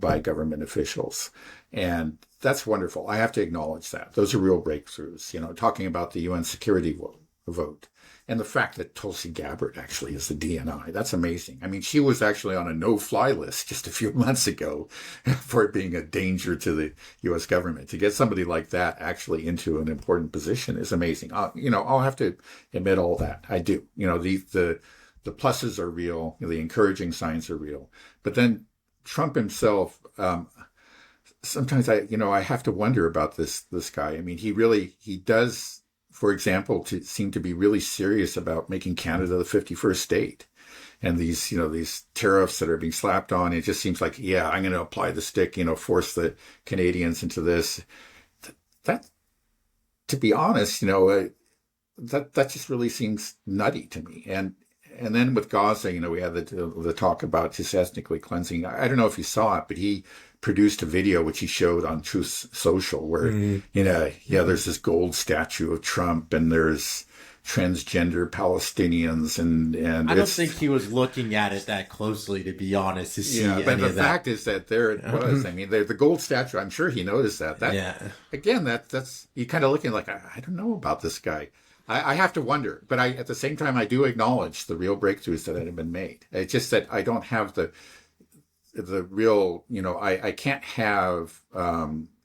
by government officials. And that's wonderful. I have to acknowledge that. Those are real breakthroughs, talking about the UN security vote. And the fact that Tulsi Gabbard actually is the DNI, that's amazing. I mean, she was actually on a no-fly list just a few months ago for it being a danger to the U.S. government. To get somebody like that actually into an important position is amazing. I'll have to admit all that. I do. The pluses are real. The encouraging signs are real. But then Trump himself, sometimes I have to wonder about this guy. I mean, he does, for example, to seem to be really serious about making Canada the 51st state. And these tariffs that are being slapped on, it just seems like, yeah, I'm going to apply the stick, force the Canadians into this. That, to be honest, that just really seems nutty to me. And then with Gaza, we had the talk about just ethnically cleansing. I don't know if you saw it, but he produced a video which he showed on Truth Social where, there's this gold statue of Trump and there's transgender Palestinians and I don't think he was looking at it that closely, to be honest, to see but the fact is that there it was. I mean, the gold statue, I'm sure he noticed that. Again, that's you kind of looking like, I don't know about this guy. I have to wonder, but at the same time, I do acknowledge the real breakthroughs that have been made. It's just that I don't have the real, I can't have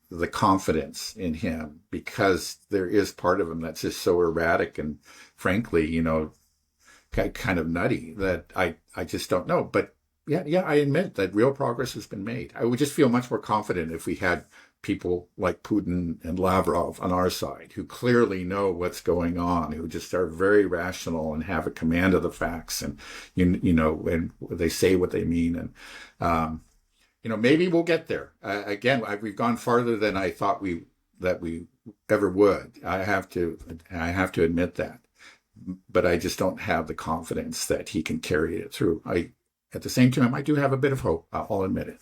the confidence in him because there is part of him that's just so erratic and frankly, kind of nutty that I just don't know. But yeah, I admit that real progress has been made. I would just feel much more confident if we had people like Putin and Lavrov on our side who clearly know what's going on, who just are very rational and have a command of the facts and, and they say what they mean. And, maybe we'll get there. Again, we've gone farther than I thought we ever would. I have to admit that, but I just don't have the confidence that he can carry it through. At the same time, I do have a bit of hope. I'll admit it.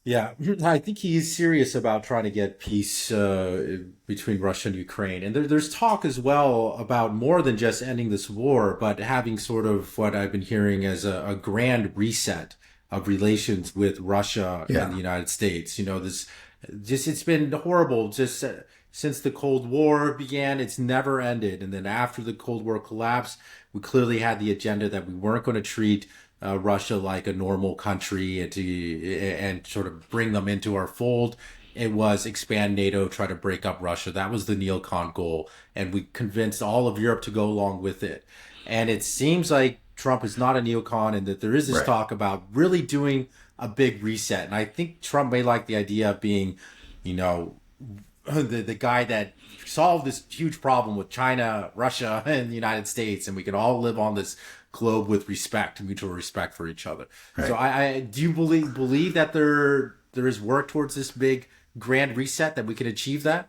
Yeah, I think he is serious about trying to get peace between Russia and Ukraine. And there's talk as well about more than just ending this war, but having sort of what I've been hearing as a grand reset of relations with Russia and the United States. It's been horrible just since the Cold War began. It's never ended. And then after the Cold War collapsed, we clearly had the agenda that we weren't going to treat Russia like a normal country and sort of bring them into our fold. It was expand NATO, try to break up Russia. That was the neocon goal. And we convinced all of Europe to go along with it. And it seems like Trump is not a neocon and that there is this talk about really doing a big reset. And I think Trump may like the idea of being, the guy that solved this huge problem with China, Russia, and the United States. And we can all live on this globe with respect, mutual respect for each other. Right. So I do you believe that there is work towards this big grand reset, that we can achieve that?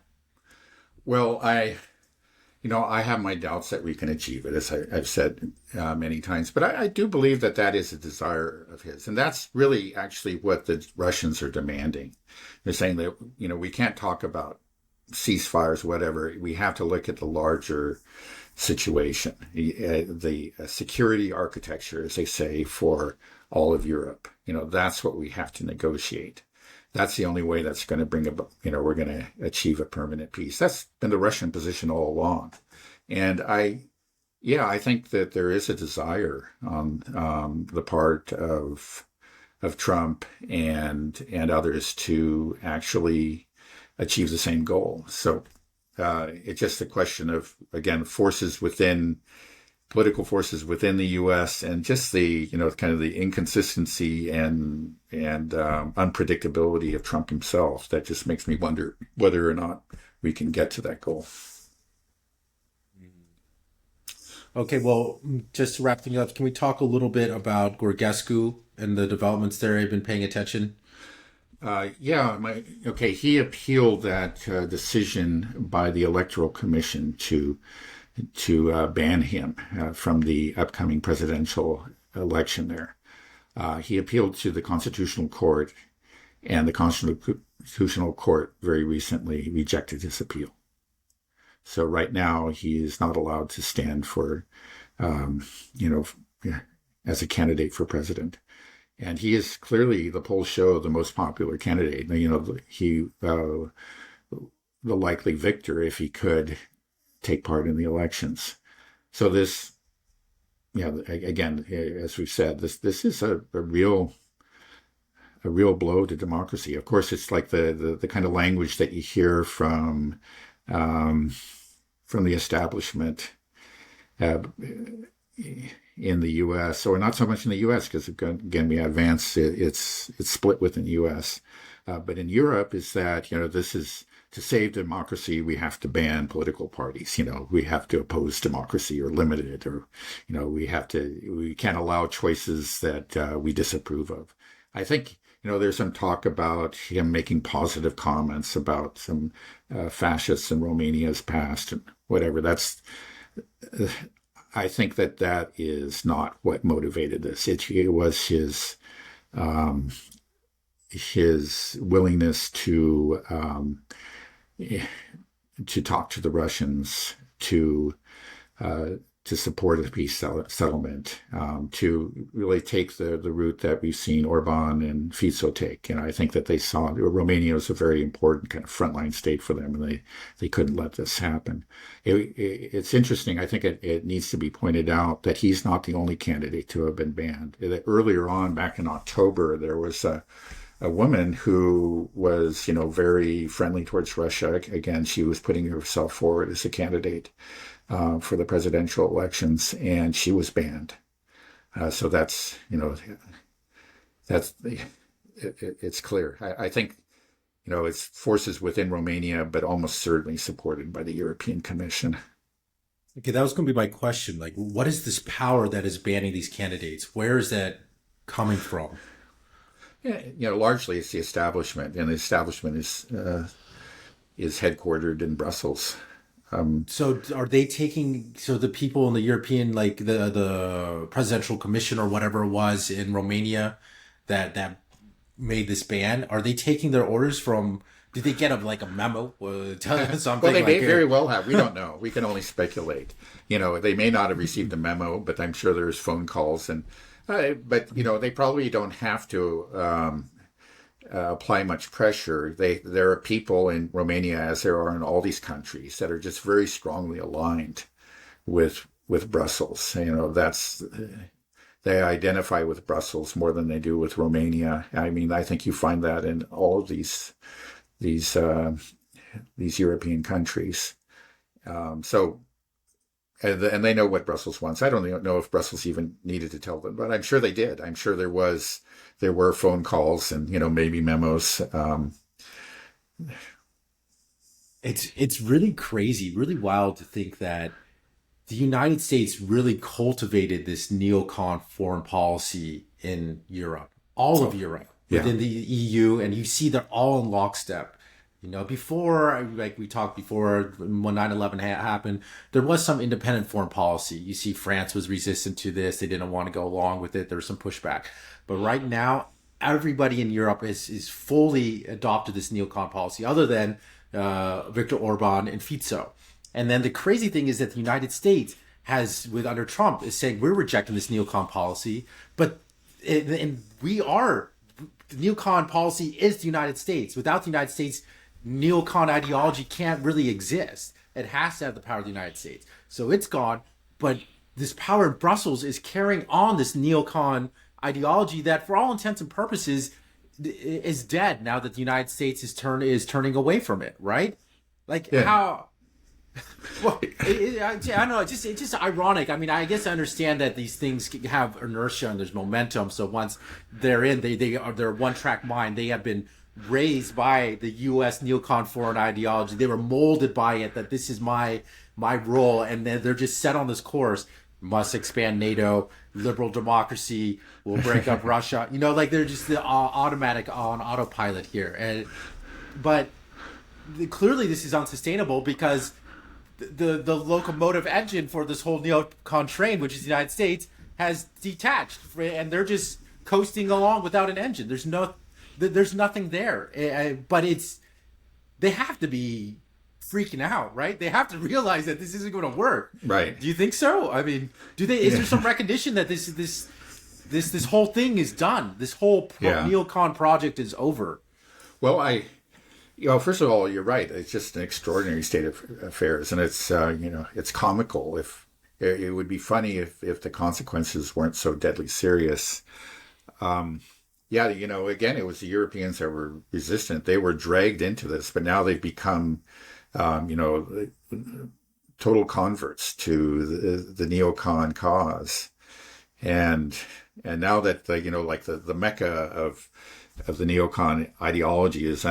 Well, I have my doubts that we can achieve it, as I've said many times. But I do believe that is a desire of his. And that's really actually what the Russians are demanding. They're saying that, we can't talk about ceasefires, whatever. We have to look at the larger situation, the security architecture, as they say, for all of Europe. That's what we have to negotiate. That's the only way that's going to bring about, we're going to achieve a permanent peace. That's been the Russian position all along. And I think that there is a desire on the part of Trump and others to actually achieve the same goal. So it's just a question of, again, political forces within the U.S. and just the, kind of the inconsistency and unpredictability of Trump himself that just makes me wonder whether or not we can get to that goal. Okay, well, just to wrap things up, can we talk a little bit about Gorgescu and the developments there? I've been paying attention. He appealed that decision by the Electoral Commission to ban him from the upcoming presidential election there. He appealed to the Constitutional Court, and the Constitutional Court very recently rejected his appeal. So right now he is not allowed to stand for, as a candidate for president. And he is clearly, the polls show, the most popular candidate. The likely victor if he could take part in the elections. So this, again, as we've said, this is a real blow to democracy. Of course, it's like the kind of language that you hear from the establishment in the U.S., or not so much in the U.S. because again we have Vance. It's split within the U.S., but in Europe is that this is to save democracy we have to ban political parties. We have to oppose democracy or limit it, or we can't allow choices that we disapprove of. I think there's some talk about him making positive comments about some fascists in Romania's past and whatever. I think that is not what motivated this. It was his willingness to talk to the Russians, to support a peace settlement, to really take the route that we've seen Orban and Fico take. And I think that they saw Romania was a very important kind of frontline state for them, and they couldn't let this happen. It's interesting. I think it needs to be pointed out that he's not the only candidate to have been banned. Earlier on, back in October, there was a woman who was, very friendly towards Russia. Again, she was putting herself forward as a candidate for the presidential elections, and she was banned. So it's clear. I think, it's forces within Romania, but almost certainly supported by the European Commission. Okay, that was going to be my question. Like, what is this power that is banning these candidates? Where is that coming from? Yeah, largely it's the establishment, and the establishment is headquartered in Brussels. So are they taking, the people in the European, like the presidential commission or whatever it was in Romania that made this ban, are they taking their orders from, did they get a memo telling something? Well, they may very well have. We don't know. We can only speculate. They may not have received a memo, but I'm sure there's phone calls and, but they probably don't have to apply much pressure. There are people in Romania, as there are in all these countries, that are just very strongly aligned with Brussels. They identify with Brussels more than they do with Romania. I mean, I think you find that in all of these European countries. And they know what Brussels wants. I don't know if Brussels even needed to tell them, but I'm sure they did. I'm sure there were phone calls and, maybe memos. It's really crazy, really wild to think that the United States really cultivated this neocon foreign policy in Europe, all of Europe, within the EU, and you see they're all in lockstep. Before, like we talked before, when 9/11 happened, there was some independent foreign policy. You see France was resistant to this. They didn't want to go along with it. There was some pushback. But right now, everybody in Europe is fully adopted this neocon policy, other than Viktor Orban and Fico. And then the crazy thing is that the United States under Trump, is saying we're rejecting this neocon policy, but the neocon policy is the United States. Without the United States, neocon ideology can't really exist. It has to have the power of the United States. So it's gone, but this power in Brussels is carrying on this neocon ideology that, for all intents and purposes, is dead now that the United States is turning away from it, right? How? Well, I don't know. It's just ironic. I mean, I guess I understand that these things have inertia and there's momentum. So once they're in, they're one-track mind. They have been raised by the U.S. neocon foreign ideology. They were molded by it. That this is my role, and then they're just set on this course. Must expand NATO. Liberal democracy will break up Russia. They're just automatic on autopilot here. But clearly, this is unsustainable because the locomotive engine for this whole neocon train, which is the United States, has detached, and they're just coasting along without an engine. There's nothing there. But they have to be freaking out, right? They have to realize that this isn't going to work. Right. Do you think so? I mean, is there some recognition that this whole thing is done? This whole neocon project is over? Well, First of all, you're right. It's just an extraordinary state of affairs, and it's it's comical. If it would be funny if the consequences weren't so deadly serious. Yeah, again, it was the Europeans that were resistant. They were dragged into this, but now they've become, total converts to the neocon cause, and now that like the mecca of the neocon ideology is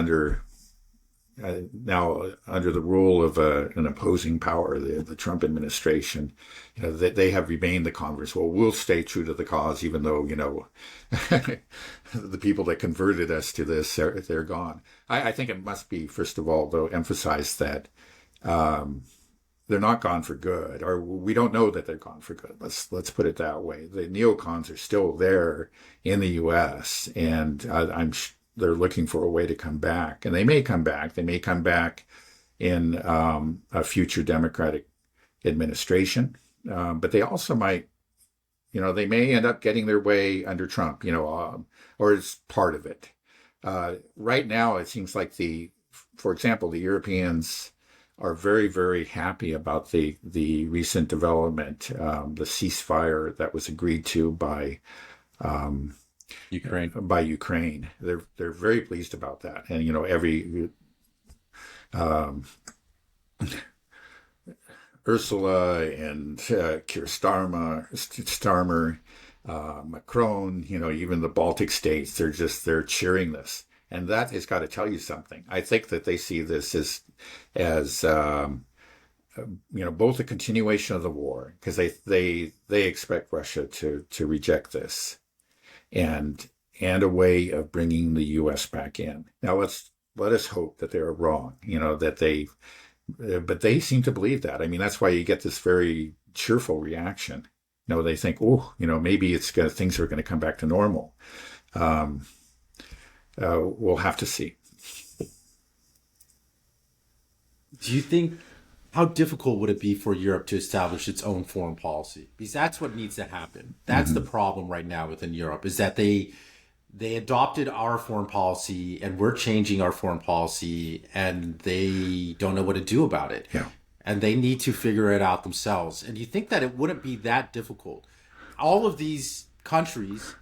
now under the rule of an opposing power, the Trump administration. They have remained the converts. Well, we'll stay true to the cause, even though the people that converted us to this, they're gone. I think it must be, first of all, though, emphasized that they're not gone for good, or we don't know that they're gone for good. Let's put it that way. The neocons are still there in the U.S., and they're looking for a way to come back, and they may come back. They may come back in a future Democratic administration, but they also might, they may end up getting their way under Trump, or as part of it. Right now, it seems like for example, the Europeans are very, very happy about the recent development, the ceasefire that was agreed to by Ukraine. They're very pleased about that, and every Ursula and Keir Starmer, Macron, even the Baltic states, they're cheering this, and that has got to tell you something. I think that they see this as both a continuation of the war, because they expect Russia to reject this, and a way of bringing the U.S. back in. Now let us hope that they're wrong. But they seem to believe that. I mean, that's why you get this very cheerful reaction. They think, maybe things are going to come back to normal. We'll have to see. Do you think, how difficult would it be for Europe to establish its own foreign policy? Because that's what needs to happen. That's the problem right now within Europe, is that they adopted our foreign policy, and we're changing our foreign policy, and they don't know what to do about it. Yeah. And they need to figure it out themselves. And you think that it wouldn't be that difficult? All of these countries,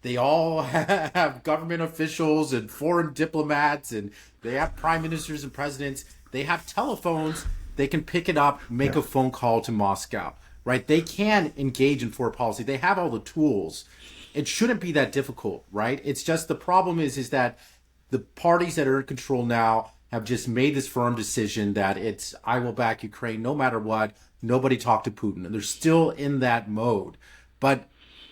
they all have government officials and foreign diplomats, and they have prime ministers and presidents. They have telephones. They can pick it up, make a phone call to Moscow, right? They can engage in foreign policy. They have all the tools. It shouldn't be that difficult, right? It's just the problem is that the parties that are in control now have just made this firm decision that I will back Ukraine no matter what. Nobody talk to Putin. And they're still in that mode. But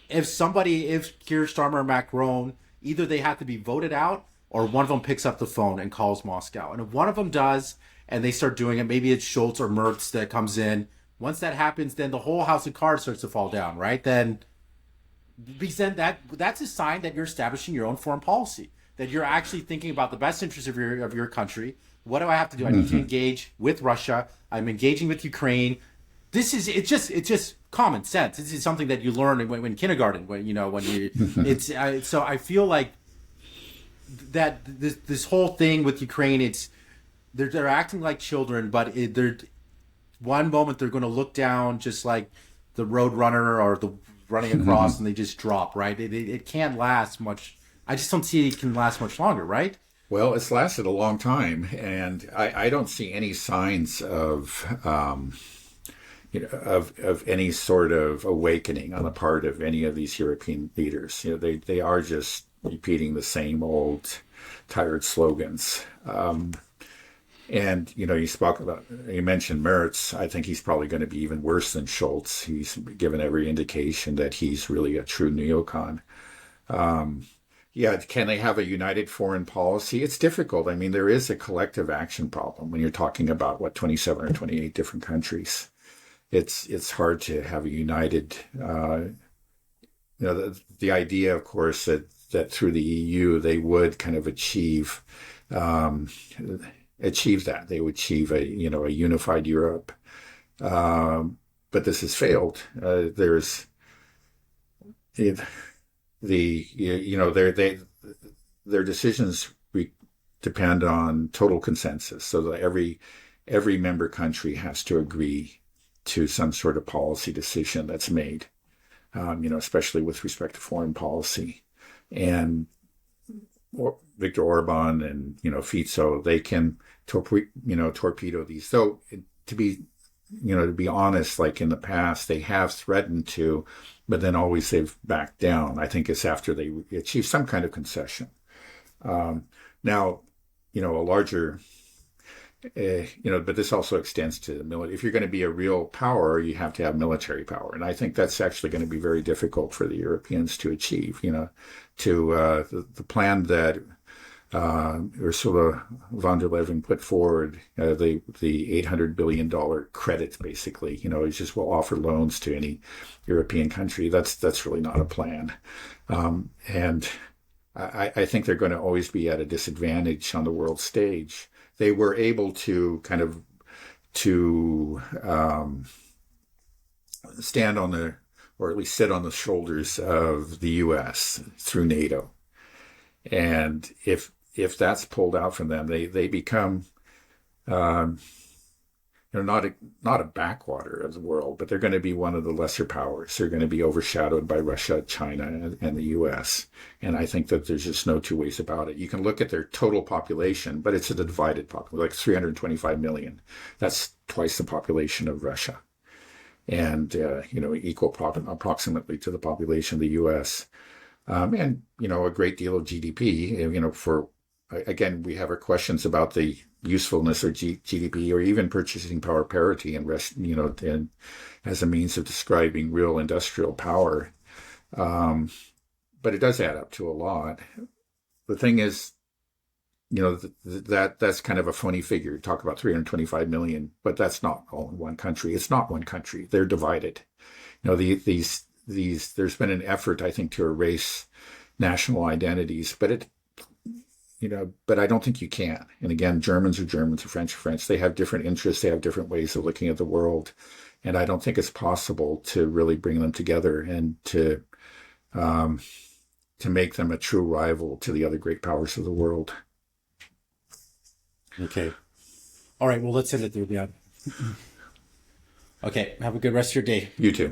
if Keir Starmer or Macron, either they have to be voted out, or one of them picks up the phone and calls Moscow. And if one of them does, and they start doing it, maybe it's Schultz or Merz that comes in. Once that happens, then the whole house of cards starts to fall down, right? Because then that's a sign that you're establishing your own foreign policy, that you're actually thinking about the best interests of your country. What do I have to do? I need to engage with Russia. I'm engaging with Ukraine. It's just common sense. This is something that you learn when kindergarten, so I feel like that this whole thing with Ukraine, they're acting like children, but one moment they're going to look down just like the road runner or the running across, and they just drop, right? It can't last much. I just don't see it can last much longer, right? Well, it's lasted a long time, and I don't see any signs of any sort of awakening on the part of any of these European leaders. They are just repeating the same old tired slogans. And, you mentioned Merz. I think he's probably going to be even worse than Schultz. He's given every indication that he's really a true neocon. Can they have a united foreign policy? It's difficult. I mean, there is a collective action problem when you're talking about, 27 or 28 different countries. It's hard to have a united, the idea, of course, that through the EU, they would kind of achieve that. They would achieve a unified Europe. But this has failed. Their decisions depend on total consensus, so that every member country has to agree to some sort of policy decision that's made, especially with respect to foreign policy. And Viktor Orban and, Fico, they can torpedo these. So to be honest, like in the past, they have threatened to, but then always they've backed down. I think it's after they achieve some kind of concession. Now, a larger, but this also extends to the military. If you're going to be a real power, you have to have military power. And I think that's actually going to be very difficult for the Europeans to achieve, the plan that Ursula von der Leyen put forward, the $800 billion credit, basically, is just we'll offer loans to any European country. That's really not a plan. And I think they're going to always be at a disadvantage on the world stage. They were able to stand on or at least sit on the shoulders of the U.S. through NATO. And if that's pulled out from them, they become not a backwater of the world, but they're going to be one of the lesser powers. They're going to be overshadowed by Russia, China, and the U.S. And I think that there's just no two ways about it. You can look at their total population, but it's a divided population, like 325 million. That's twice the population of Russia, and equal approximately to the population of the U.S. And a great deal of GDP. Again, we have our questions about the usefulness of GDP or even purchasing power parity and and as a means of describing real industrial power. But it does add up to a lot. The thing is, that's kind of a funny figure. Talk about 325 million, but that's not all in one country. It's not one country. They're divided. There's been an effort, I think, to erase national identities, but but I don't think you can. And again, Germans are Germans, French are French. They have different interests. They have different ways of looking at the world. And I don't think it's possible to really bring them together and to make them a true rival to the other great powers of the world. Okay. All right. Well, let's end it there, Leon. Okay. Have a good rest of your day. You too.